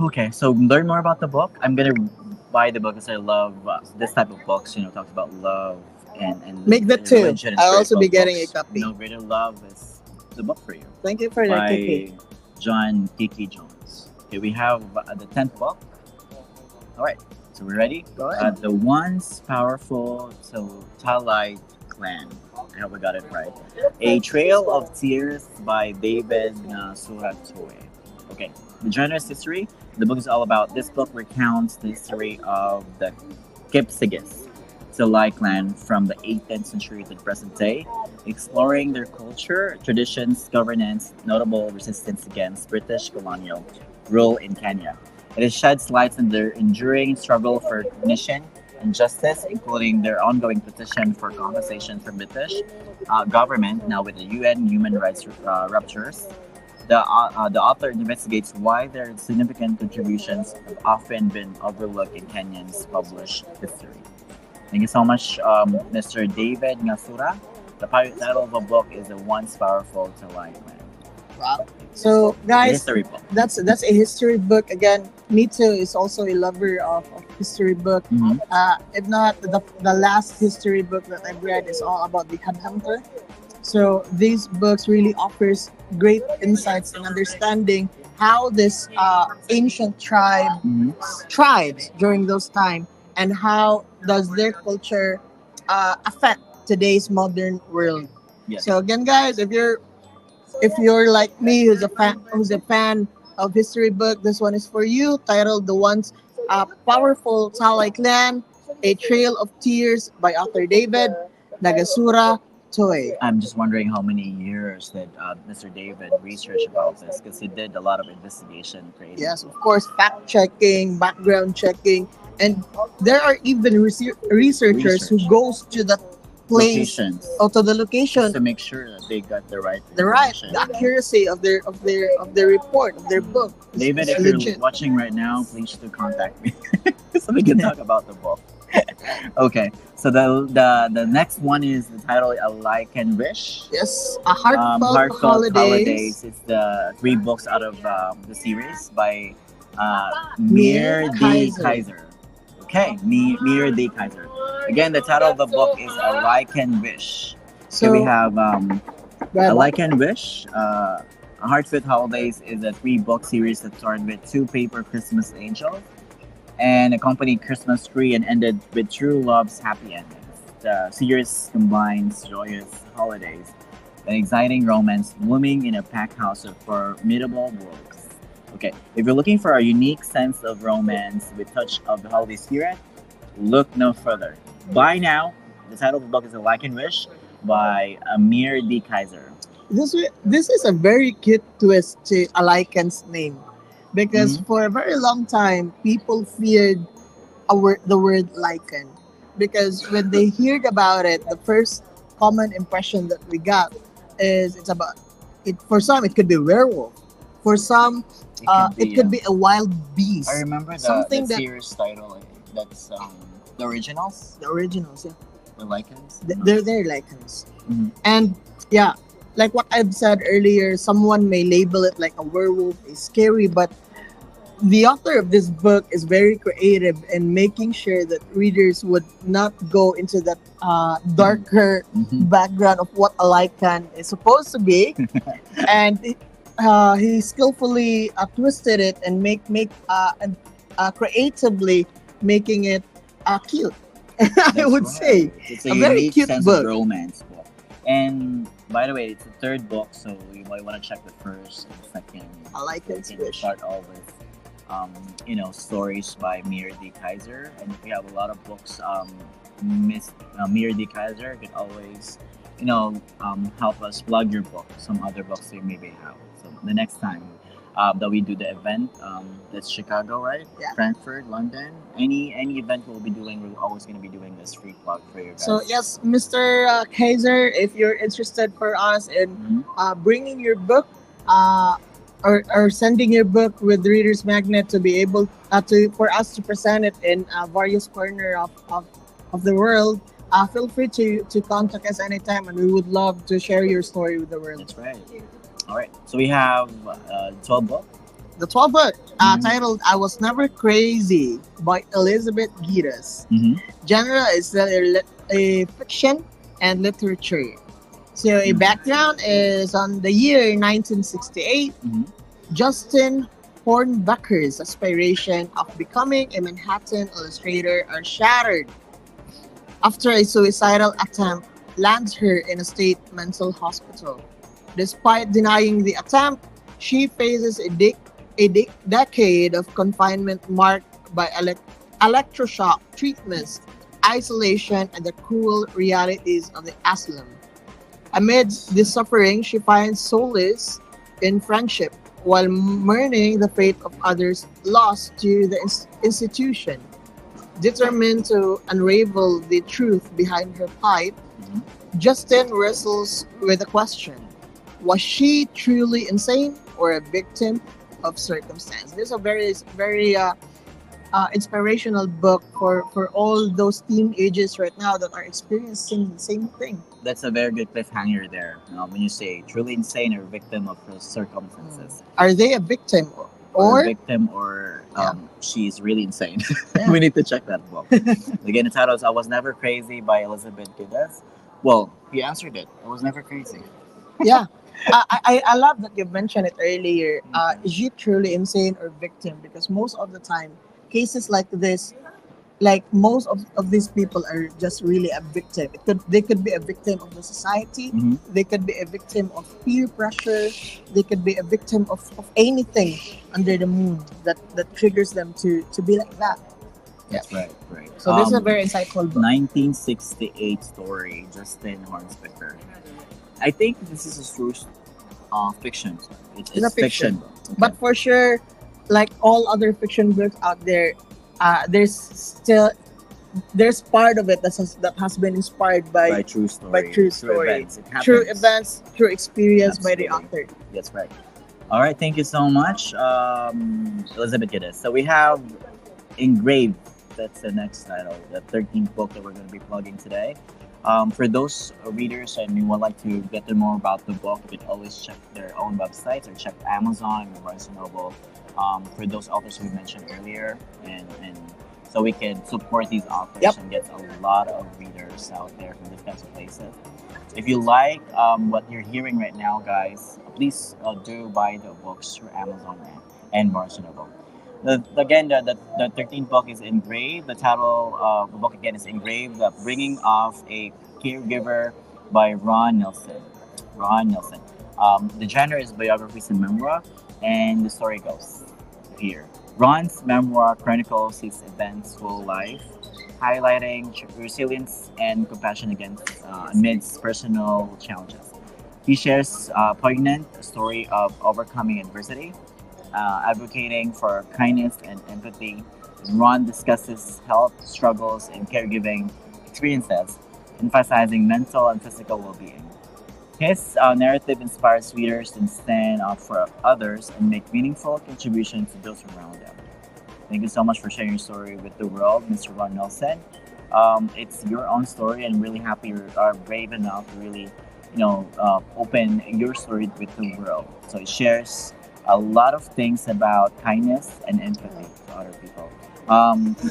Okay, so learn more about the book. I'm gonna buy the book because I love this type of books. Talks about love and Make that too. religion and I'll also spiritual be getting a books. copy. Greater love is the book for you Thank you for that, Kiki. by John Kiki Jones. Okay, we have the 10th book. All right, so we're ready. Go ahead. The once powerful Talite clan. I hope I got it right. A Trail of Tears by David Suratoy. Okay, the genre's history. The book is all about. This book recounts the history of the Kipsigis, Talite clan from the 18th century to the present day, exploring their culture, traditions, governance, notable resistance against British colonial rule in Kenya. It sheds light on their enduring struggle for recognition and justice, including their ongoing petition for compensation from British government, now with the UN human rights ruptures. The author investigates why their significant contributions have often been overlooked in Kenyans' published history. Thank you so much, Mr. David Ngasura. The title of the book is The Once Powerful to Life Man. Wow. So The guys, history book. that's a history book. Again, me too is also a lover of history book. Mhm. If not, the last history book that I've read is all about the headhunter. So these books really offers great insights in understanding how this ancient Mhm. tribes during those time and how does their culture affect today's modern world. Yes. So again, guys, if you're like me who's a fan of history book, this one is for you, titled The Once Powerful Talai Clan, A Trail of Tears by author David Nagasura Toy. I'm just wondering how many years that Mr. David researched about this because he did a lot of investigation creating. Yes, of course, fact checking, background checking, and there are even researchers who Research. goes to the place Locations. or to the Just location, to make sure that they got the right the information. accuracy of their report of their book. David, Is if you're legit. watching right now, please do contact me so we can talk about the book. Okay, so the next one is the title "A Like and Wish." Yes, a heartfelt, Heartfelt holidays. It's the three books out of the series by Mir Mir D. Kaiser. Kaiser. Okay, Mir D. Kaiser. Again, the title of the book is "A Like and Wish." So we So, have Brad, A Like and Wish. A Heartfelt Holidays is a three-book series that started with two paper Christmas angels and accompanied Christmas tree and ended with true love's happy endings. The series combines joyous holidays and exciting romance blooming in a packed house of formidable worlds. Okay, if you're looking for a unique sense of romance with touch of the holiday spirit, look no further. Buy now. The title of the book is A Like and Wish by Amir D. Kaiser. this is a very cute twist to Alaikan's name because Mhm. for a very long time people feared the word lichen. because when they heard about it, the first common impression that we got is it's about it. For some, it could be werewolf. For some, it could be a wild beast. I remember Something the that series title. That's the originals, the originals, yeah, the Lycans. they're lichens. Mhm. And yeah, like what I've said earlier, someone may label it like a werewolf is scary, but the author of this book is very creative in making sure that readers would not go into that darker Mhm. background of what a lichen is supposed to be, and he skillfully twisted it and and creatively making it cute. I That's would say right. It's a a very unique cute sense of book. romance book. And by the way, it's the third book, so you might want to check the first and second. I like it. You can start all with, stories by Mir D. Kaiser. And if you have a lot of books, Miss Mir D. Kaiser can always, help us plug your book, some other books you maybe have. So the next time that we do the event, that's Chicago, right? Yeah. Frankfurt, London. Any event we'll be doing, we're always going to be doing this free plug for you guys. So yes, Mr. Kaiser, if you're interested for us in Mhm. bringing your book, uh, or sending your book with Reader's Magnet to be able to for us to present it in various corner of the world, feel free to contact us anytime, and we would love to share your story with the world. That's right. All right. So we have 12 book. The 12th book, Mhm. titled "I Was Never Crazy" by Elizabeth Giras. Mm-hmm. Genre is a fiction and literature. So a Mhm. background is on the year 1968. Mhm. Justin Hornbucker's aspiration of becoming a Manhattan illustrator are shattered after a suicidal attempt lands her in a state mental hospital. Despite denying the attempt, she faces a decade of confinement marked by electroshock treatments, isolation, and the cruel realities of the asylum. Amidst this suffering, she finds solace in friendship while mourning the fate of others lost to the institution. Determined to unravel the truth behind her plight, Mhm. Justin wrestles with the question: was she truly insane or a victim of circumstance? This is a very inspirational book for all those teenagers right now that are experiencing the same thing. That's a very good cliffhanger there. When you say truly insane or victim of her circumstances, Are they a victim or or victim, or she's really insane. Yeah. We need to check that book. Again, the title is "I Was Never Crazy" by Elizabeth Gides. Well, he answered it. I was never crazy. yeah. I love that you mentioned it earlier. Is she truly insane or victim? Because most of the time, cases like this, like most of these people are just really a victim. They could be a victim of the society. Mhm. They could be a victim of peer pressure. They could be a victim of anything under the moon that triggers them to be like that. That's right, right. So this is a very insightful book. 1968 story, Justin Hornspicker. I think this is a true fiction. It's a fiction. fiction. But for sure, like all other fiction books out there, there's part of it that has been inspired by true story, by true story, events. It happens. true events, true experience by the Absolutely. author. That's right. All right, thank you so much, Elizabeth Gides. So we have Engraved. That's the next title, the 13th book that we're going to be plugging today. For those readers and you would like to get to know more about the book, you can always check their own websites or check Amazon or Barnes& Noble for those authors we mentioned earlier. And so we can support these authors Yep. and get a lot of readers out there from these kinds of places. If you like what you're hearing right now, guys, please do buy the books through Amazon and Barnes& Noble. Again, the 13th book is Engraved. The title of the book again is Engraved, The Bringing of a Caregiver by Ron Nelson. Ron Nelson. The genre is biographies and memoir, and the story goes here. Ron's memoir chronicles his eventful life, highlighting resilience and compassion amidst personal challenges. He shares a poignant story of overcoming adversity, advocating for kindness and empathy. Ron discusses health struggles and caregiving, experiences, emphasizing mental and physical well-being. His narrative inspires readers to stand up for others and make meaningful contributions to those around them. Thank you so much for sharing your story with the world, Mr. Ron Nelson. It's your own story, and really happy you are brave enough to really, open your story with the world. So it shares a lot of things about kindness and empathy to other people.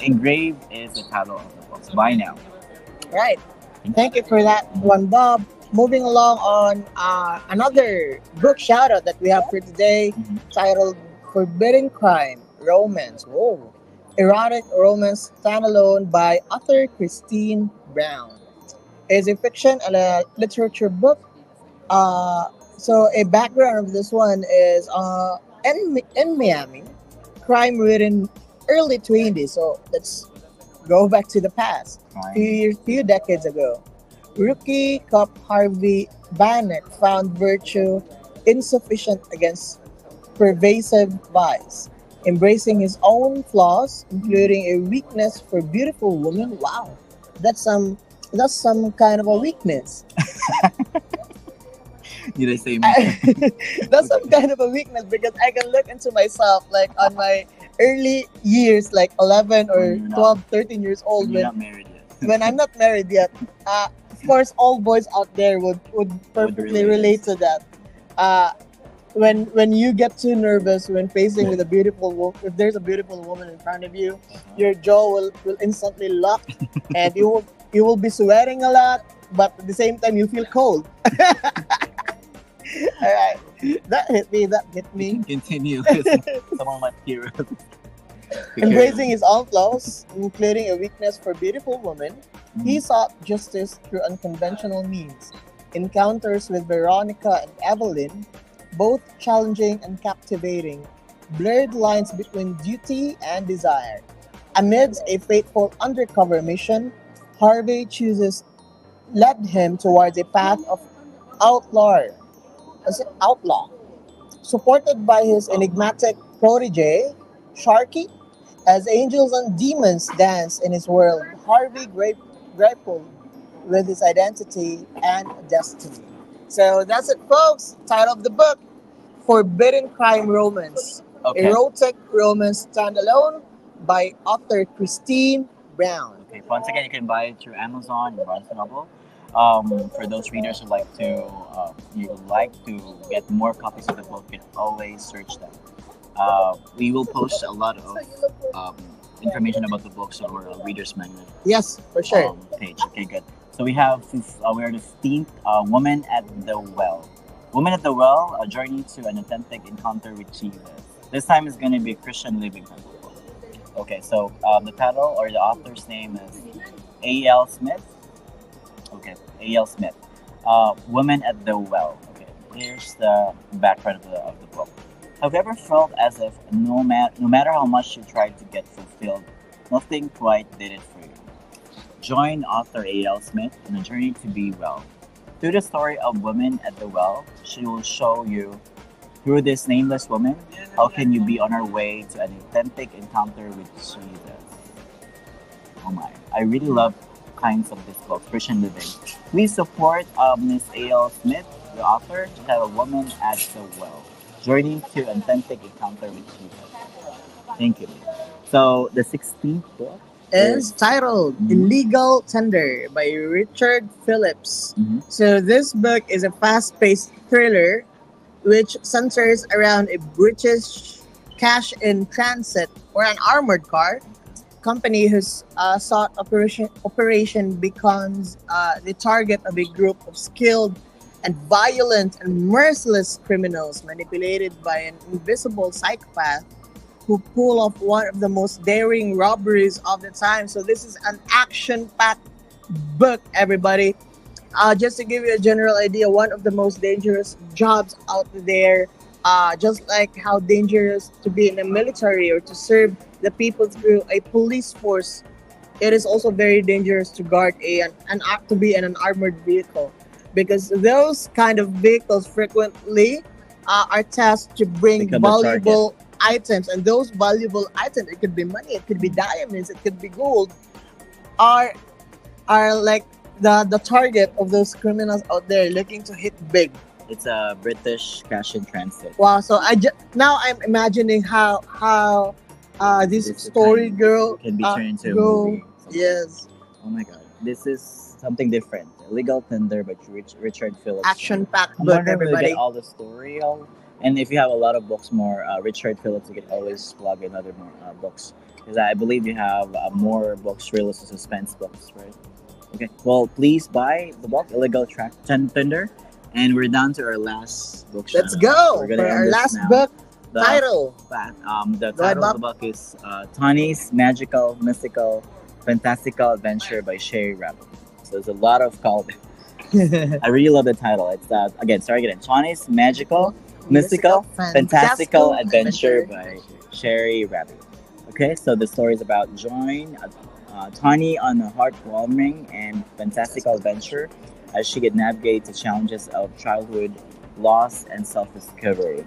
Engraved is the title of the book. Bye now. Right. Thank you for that one, Bob. Moving along on another book shout out that we have for today, Mhm. titled Forbidden Crime Romance. Whoa. Erotic romance standalone by author Christine Brown. It's a fiction and a literature book. So a background of this one is in Miami, crime ridden early 20s. So let's go back to the past, Fine. few decades ago. Rookie cop Harvey Bannett found virtue insufficient against pervasive vice, embracing his own flaws, including a weakness for beautiful women. Wow, that's some that's some kind of a weakness. Did I say That's some kind of a weakness because I can look into myself like on my early years, like 11 when or you're not 12, 13 years old, when you're not married yet? when I'm not married yet. Of course, all boys out there would perfectly relate to that. Uh, when you get too nervous when facing with a beautiful woman, if there's a beautiful woman in front of you, your jaw will instantly lock, and you will be sweating a lot, but at the same time you feel cold. All right, that hit me. That hit We me. can continue because some of my heroes. Embracing his own flaws, including a weakness for beautiful women, he Mhm. sought justice through unconventional means. Encounters with Veronica and Evelyn, both challenging and captivating, blurred lines between duty and desire. Amidst a fateful undercover mission, Harvey chooses led him towards a path of outlaw, outlaw, supported by his enigmatic protege, Sharky. As angels and demons dance in his world, Harvey grappled with his identity and destiny. So that's it, folks. Title of the book: Forbidden Crime Romance, Okay. Erotic Romance Standalone by author Christine Brown. Okay. Once again, you can buy it through Amazon or Barnes and Noble. For those readers who like to, you would like to get more copies of the book, you can always search them. We will post a lot of um, information about the books on our Readers Magnet Yes, for sure. page. Okay, good. So we are the 15th Woman at the Well. Woman at the Well, a journey to an authentic encounter with Jesus. This time is going to be a Christian living Bible book. Okay, so the title or the author's name is A.L. Smith. Okay, A.L. Smith. Woman at the Well. Okay, here's the background of the book. Have you ever felt as if no matter how much you tried to get fulfilled, nothing quite did it for you? Join author A.L. Smith on a journey to be well. Through the story of Woman at the Well, she will show you, through this nameless woman, how can you be on our way to an authentic encounter with Jesus. Oh my, I really love kinds of this book, Christian Living. Please support Miss A.L. Smith, the author, to have a woman at the well. Journey to authentic encounter with Jesus. Thank you. So the 16th book Is titled Mhm. Illegal Tender by Richard Phillips. Mhm. So this book is a fast-paced thriller which centers around a British cash-in transit or an armored car company whose sought operation becomes the target of a group of skilled and violent and merciless criminals manipulated by an invisible psychopath who pull off one of the most daring robberies of the time. So this is an action-packed book, everybody. Just to give you a general idea, one of the most dangerous jobs out there, just like how dangerous to be in the military or to serve the people through a police force, it is also very dangerous to guard to be in an armored vehicle, because those kind of vehicles frequently are tasked to bring Become the target. valuable items, and those valuable items, it could be money, it could be diamonds, it could be gold, are are like the target of those criminals out there looking to hit big. It's a British cash in transit. Wow! So now I'm imagining how this This story kind girl can be turned into a go. movie. someday. Yes, Oh my god. This is something different. Legal Tender by Richard Phillips. action packed I'm book, wondering if we get everybody. all the story. And if you have a lot of books more, Richard Phillips, you can always plug in other more books. Because I believe you have more books, thrillers, and suspense books, right? Okay. Well, please buy the book, Illegal Track Tender. And we're down to our last book. Let's Shadow. go We're gonna for end our this last now. book The, title. the Go ahead, title of the Bob. book is Tawny's Magical, Mystical, Fantastical Adventure by Sherry Rabbit. So there's a lot of call. I really love the title. It's again. Tawny's Magical, Mystical, Fantastical Adventure by Sherry Rabbit. Okay, so the story is about Tawny on a heartwarming and fantastical adventure as she can navigate the challenges of childhood, loss, and self-discovery.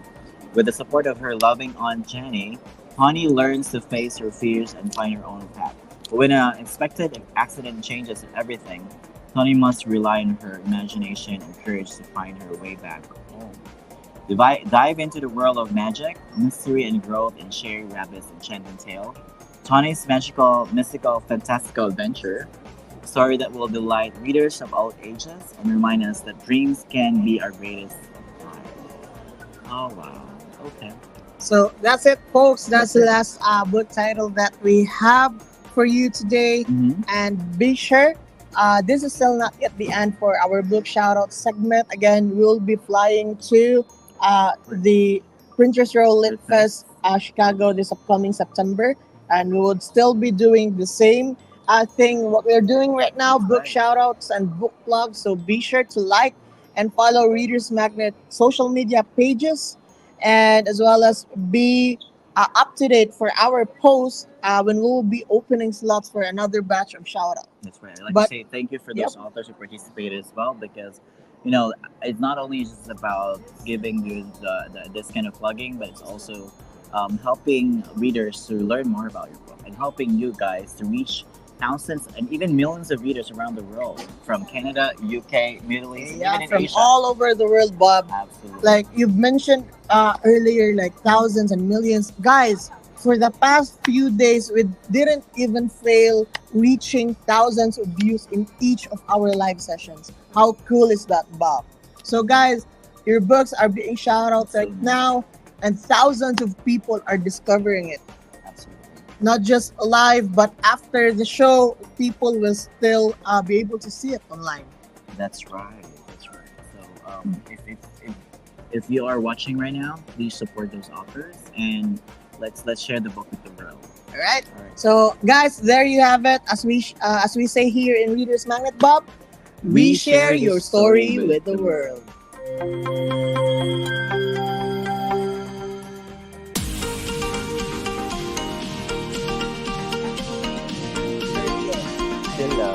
With the support of her loving Aunt Jenny, Tawny learns to face her fears and find her own path. But when an unexpected accident changes everything, Tawny must rely on her imagination and courage to find her way back home. Dive into the world of magic, mystery, and growth in Sherry Rabbit's enchanting tale. Tawny's magical, mystical, fantastical adventure. A story that will delight readers of all ages and remind us that dreams can be our greatest pride. Oh wow. Okay. So that's it, folks. That's the last book title that we have for you today. Mm-hmm. And be sure, this is still not yet the end for our book shout out segment. Again, we'll be flying to the Printers Row Lit Fest, Chicago, this upcoming September. And we would still be doing the same thing, what we're doing right now, book Right. shout outs and book blogs. So be sure to like and follow Readers Magnet social media pages, and as well as be up to date for our posts when we will be opening slots for another batch of shout out. That's right. I'd like But- to say thank you for those authors who participated as well, because it's not only just about giving you this kind of plugging, but it's also helping readers to learn more about your book and helping you guys to reach thousands and even millions of readers around the world, from Canada, UK, Middle East, and Yeah, even in from Asia. all over the world, Bob. Absolutely. Like you've mentioned earlier, like thousands and millions. Guys, for the past few days, we didn't even fail reaching thousands of views in each of our live sessions. How cool is that, Bob? So, guys, your books are being shout out right now, and thousands of people are discovering it. Absolutely. Not just live, but after the show, people will still be able to see it online. That's right. That's right. So if you are watching right now, please support those authors and let's share the book with the world. All right. All right. So, guys, there you have it. As we say here in Readers Magnet, Bob, we share your story with the world. Hello.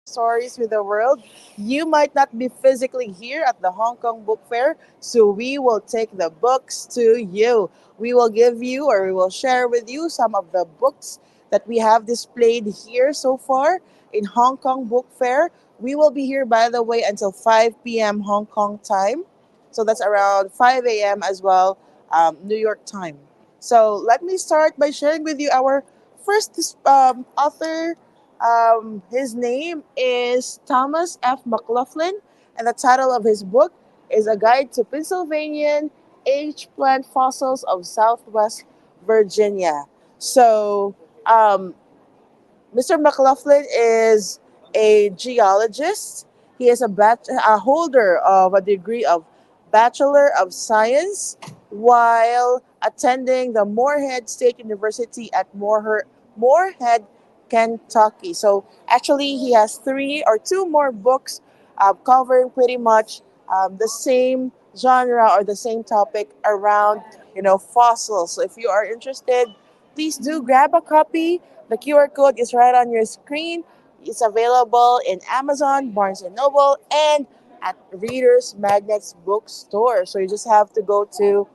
stories with the world. You might not be physically here at the Hong Kong Book Fair, so we will take the books to you. We will give you or we will share with you some of the books that we have displayed here so far in Hong Kong Book Fair. We will be here, by the way, until 5 p.m. Hong Kong time. So that's around 5 a.m. as well, New York time. So let me start by sharing with you our first author. His name is Thomas F. McLaughlin, and the title of his book is A Guide to Pennsylvanian Age Plant Fossils of Southwest Virginia. So, um, Mr. McLaughlin is a geologist. He is a holder of a degree of Bachelor of Science while attending the Moorhead State University at Moorhead, Kentucky. So actually, he has three or two more books covering pretty much the same genre or the same topic around fossils. So if you are interested, please do grab a copy. The QR code is right on your screen. It's available in Amazon, Barnes and Noble, and at Readers Magnet's bookstore. So you just have to go to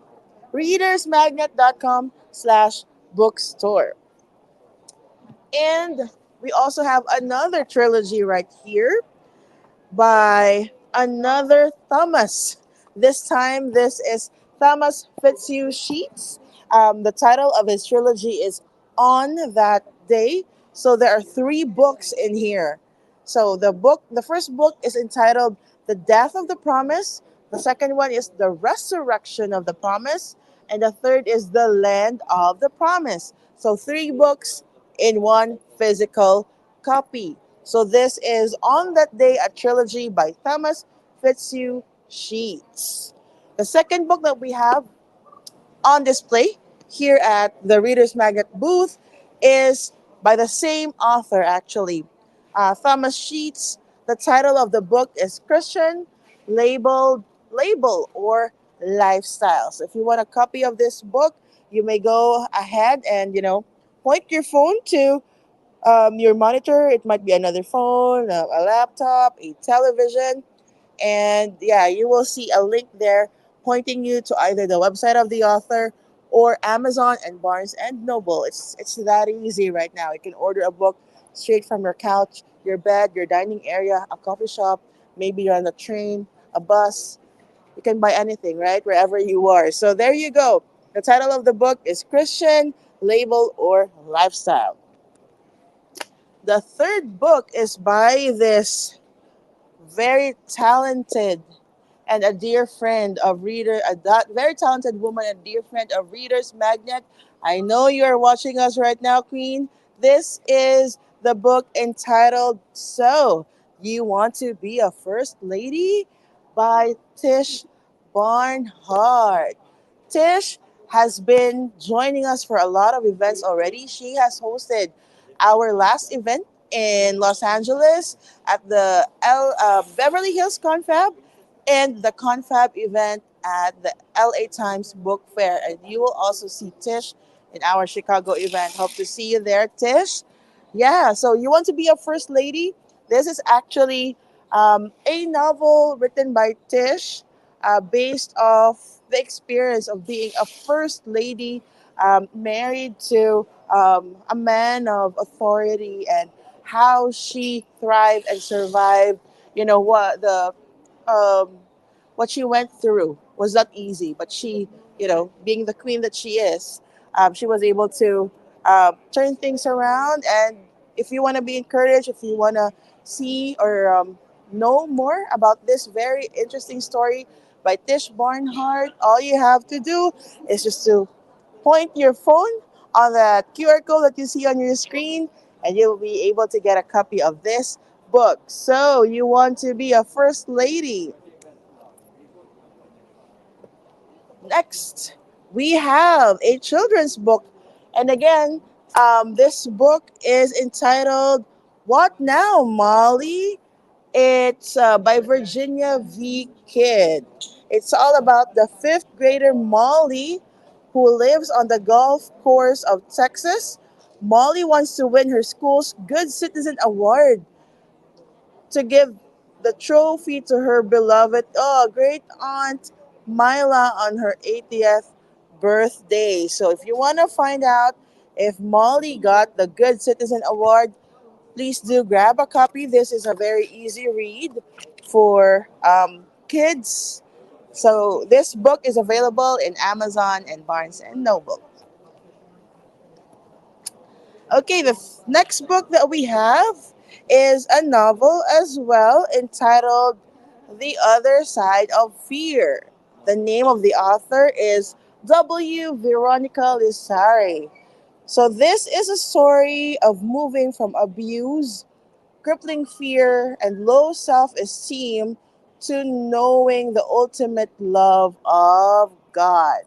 readersmagnet.com/bookstore. And we also have another trilogy right here by another Thomas. This time, this is Thomas Fitzhugh Sheets. The title of his trilogy is On That Day. So there are three books in here. So the first book is entitled The Death of the Promise. The second one is The Resurrection of the Promise. And the third is The Land of the Promise. So three books in one physical copy. So this is On That Day, a trilogy by Thomas Fitzhugh Sheets. The second book that we have on display here at the Reader's Magnet booth is by the same author, actually. Thomas Sheets. The title of the book is Christian Label or Lifestyle. So if you want a copy of this book, you may go ahead and, point your phone to your monitor. It might be another phone, a laptop, a television, and yeah, you will see a link there pointing you to either the website of the author or Amazon and Barnes and Noble. It's that easy right now. You can order a book straight from your couch, your bed, your dining area, a coffee shop. Maybe you're on a train, a bus. You can buy anything, right? Wherever you are. So there you go. The title of the book is Christian Label or Lifestyle. The third book is by this very talented and a dear friend of very talented woman and dear friend of Readers Magnet. I know you are watching us right now, Queen. This is the book entitled So You Want to Be a First Lady by Tish Barnhart. Tish has been joining us for a lot of events already. She has hosted our last event in Los Angeles at the Beverly Hills Confab and the Confab event at the LA Times Book Fair. And you will also see Tish in our Chicago event. Hope to see you there, Tish. Yeah, so you want to be a first lady? This is actually a novel written by Tish based off the experience of being a first lady married to a man of authority and how she thrived and survived. You know um, what she went through was not easy, but she, being the queen that she is, she was able to turn things around. And if you want to be encouraged, if you want to see or know more about this very interesting story by Tish Barnhart, all you have to do is just to point your phone on the QR code that you see on your screen, and you'll be able to get a copy of this book. So, you want to be a first lady. Next, we have a children's book. And again, this book is entitled What Now, Molly? It's by Virginia V. Kidd. It's all about the fifth grader Molly who lives on the golf course of Texas. Molly wants to win her school's Good Citizen Award to give the trophy to her beloved, great aunt Myla on her 80th birthday. So if you want to find out if Molly got the Good Citizen Award, please do grab a copy. This is a very easy read for kids. So this book is available in Amazon and Barnes and Noble. Okay, the next book that we have is a novel as well entitled The Other Side of Fear. The name of the author is W. Veronica Lissari. So this is a story of moving from abuse, crippling fear, and low self-esteem to knowing the ultimate love of God.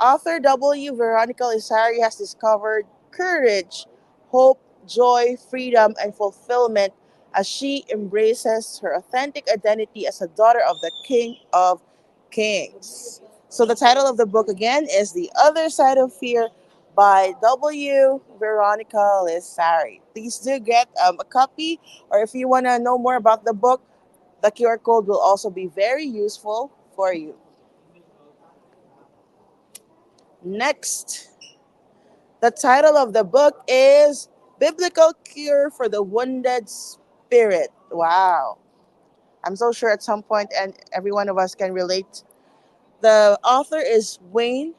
Author W. Veronica Lissari has discovered courage, hope, joy, freedom, and fulfillment as she embraces her authentic identity as a daughter of the King of Kings. So, the title of the book again is The Other Side of Fear by W. Veronica Lissari. Please do get a copy, or if you want to know more about the book, the QR code will also be very useful for you. Next, the title of the book is Biblical Cure for the Wounded Spirit. Wow. I'm so sure at some point, and every one of us can relate. The author is Wayne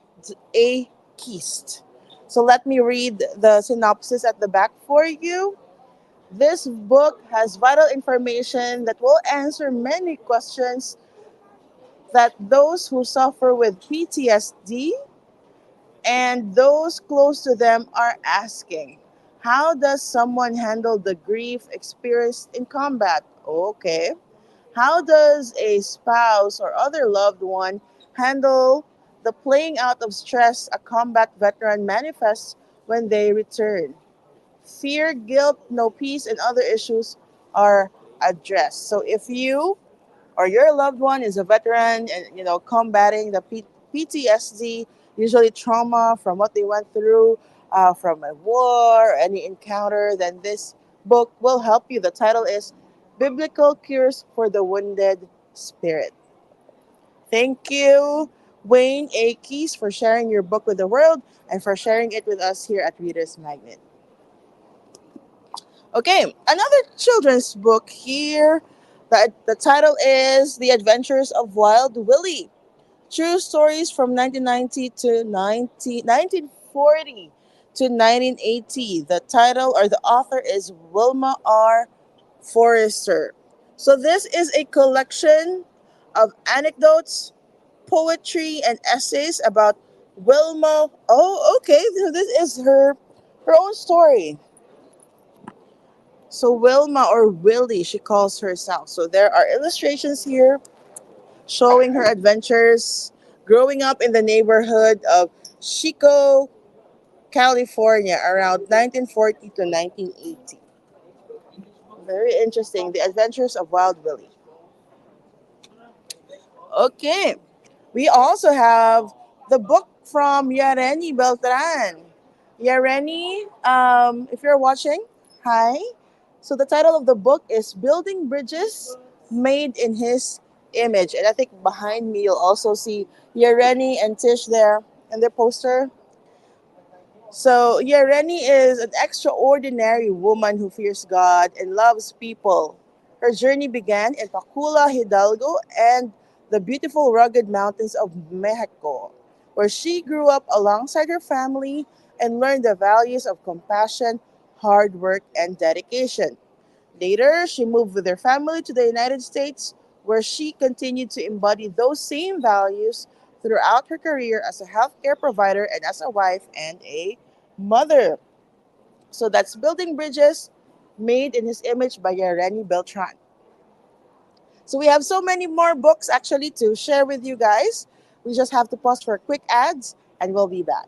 A. Keast. So let me read the synopsis at the back for you. This book has vital information that will answer many questions that those who suffer with PTSD and those close to them are asking. How does someone handle the grief experienced in combat? Okay. How does a spouse or other loved one handle the playing out of stress a combat veteran manifests when they return? Fear, guilt, no peace, and other issues are addressed. So if you or your loved one is a veteran and combating the PTSD, usually trauma from what they went through, from a war or any encounter, then this book will help you. The title is Biblical Cures for the Wounded Spirit. Thank you, Wayne A. Keys, for sharing your book with the world and for sharing it with us here at Reader's Magnet. Okay, another children's book here. The title is The Adventures of Wild Willie. True stories from 1990 to 1940 to 1980. The title or the author is Wilma R. Forrester. So this is a collection of anecdotes, poetry, and essays about Wilma. Oh, okay. So this is her own story. So Wilma or Willie, she calls herself. So there are illustrations here showing her adventures growing up in the neighborhood of Chico, California around 1940 to 1980. Very interesting. The Adventures of Wild Willie. Okay. We also have the book from Yareni Beltran. Yareni, if you're watching, hi. So the title of the book is Building Bridges Made in His Image. And I think behind me you'll also see Yareni and Tish there in their poster. So Yareni is an extraordinary woman who fears God and loves people. Her journey began in Pacula, Hidalgo, and the beautiful rugged mountains of Mexico, where she grew up alongside her family and learned the values of compassion, hard work, and dedication. Later, she moved with her family to the United States, where she continued to embody those same values throughout her career as a healthcare provider and as a wife and a mother. So that's Building Bridges Made in His Image by Yareni Beltran. So we have so many more books actually to share with you guys. We just have to pause for quick ads and we'll be back.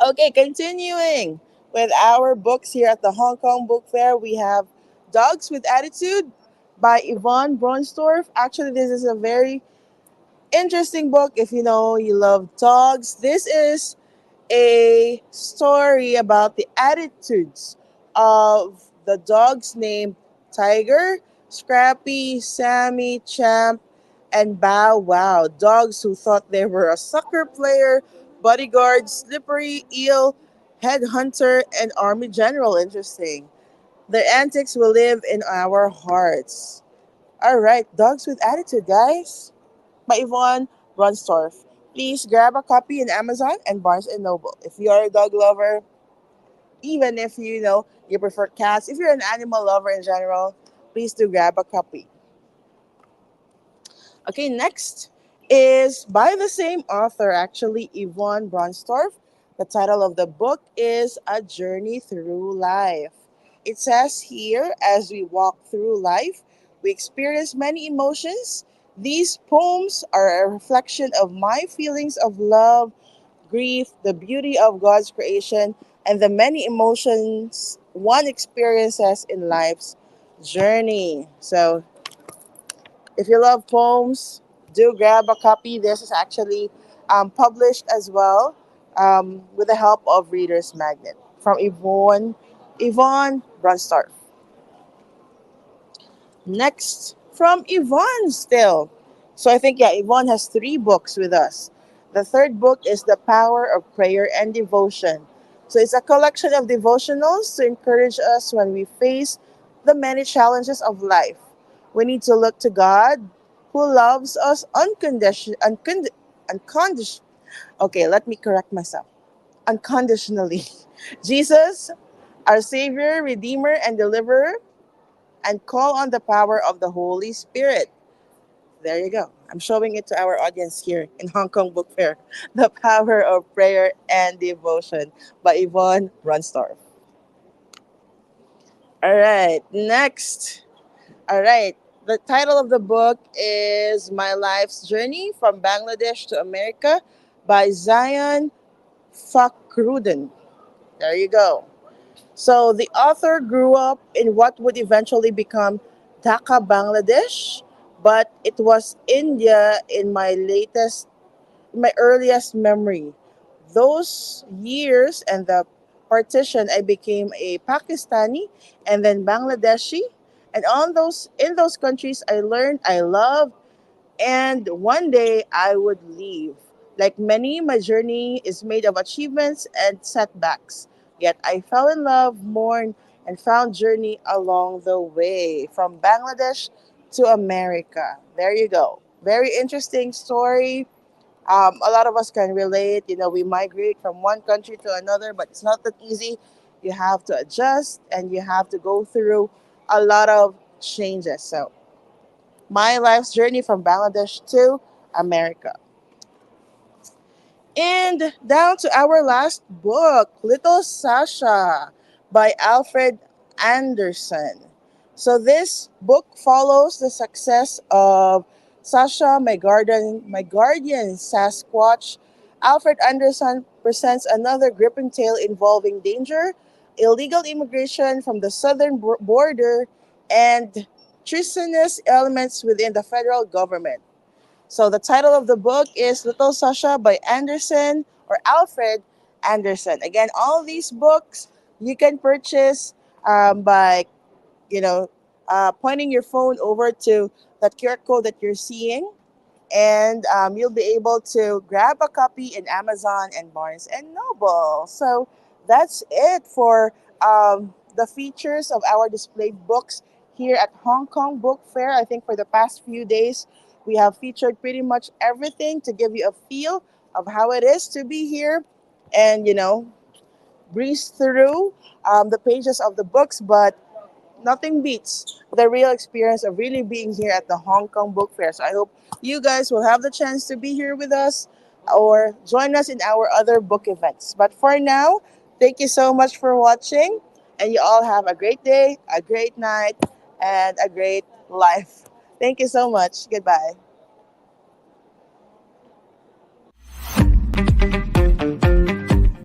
Okay, continuing with our books here at the Hong Kong Book Fair, we have Dogs with Attitude by Yvonne Bronstorff. Actually, this is a very interesting book if you know you love dogs. This is a story about the attitudes of the dogs named Tiger, Scrappy, Sammy, Champ, and Bow Wow. Dogs who thought they were a soccer player, bodyguard, slippery eel, headhunter, and army general. Interesting. Their antics will live in our hearts. All right, Dogs with Attitude, guys, by Yvonne Bronstorff. Please grab a copy in Amazon and Barnes and Noble. If you are a dog lover, even if you know you prefer cats, if you're an animal lover in general, please do grab a copy. Okay, next is by the same author, actually, Yvonne Bronstorff. The title of the book is A Journey Through Life. It says here, as we walk through life, we experience many emotions. These poems are a reflection of my feelings of love, grief, the beauty of God's creation, and the many emotions one experiences in life's journey. So, if you love poems, do grab a copy. This is actually published as well with the help of Reader's Magnet from Yvonne Brunstorff. Next, from Yvonne still. So I think, yeah, Yvonne has three books with us. The third book is The Power of Prayer and Devotion. So it's a collection of devotionals to encourage us when we face the many challenges of life. We need to look to God who loves us okay, let me correct myself. Unconditionally. Jesus, our Savior, Redeemer, and Deliverer, and call on the power of the Holy Spirit. There you go. I'm showing it to our audience here in Hong Kong Book Fair. The Power of Prayer and Devotion by Yvonne Brunstorff. All right, next. All right, the title of the book is My Life's Journey from Bangladesh to America by Zion Fakhrudin. There you go. So the author grew up in what would eventually become Dhaka, Bangladesh, but it was India in my earliest memory. Those years and the partition, I became a Pakistani and then Bangladeshi, and on those in those countries, I learned I loved and one day I would leave. Like many, my journey is made of achievements and setbacks. Yet I fell in love, mourned, and found journey along the way from Bangladesh to America. There you go. Very interesting story. A lot of us can relate. You know, we migrate from one country to another, but it's not that easy. You have to adjust and you have to go through a lot of changes. So my life's journey from Bangladesh to America. And down to our last book, Little Sasha by Alfred Anderson. So this book follows the success of Sasha, my guardian Sasquatch. Alfred Anderson presents another gripping tale involving danger, illegal immigration from the southern border, and treasonous elements within the federal government. So the title of the book is Little Sasha by Anderson or Alfred Anderson. Again, all these books you can purchase by you know pointing your phone over to that QR code that you're seeing, and you'll be able to grab a copy in Amazon and Barnes and Noble. So that's it for the features of our displayed books here at Hong Kong Book Fair. I think for the past few days, we have featured pretty much everything to give you a feel of how it is to be here and, breeze through the pages of the books. But nothing beats the real experience of really being here at the Hong Kong Book Fair. So I hope you guys will have the chance to be here with us or join us in our other book events. But for now, thank you so much for watching, and you all have a great day, a great night, and a great life. Thank you so much. Goodbye.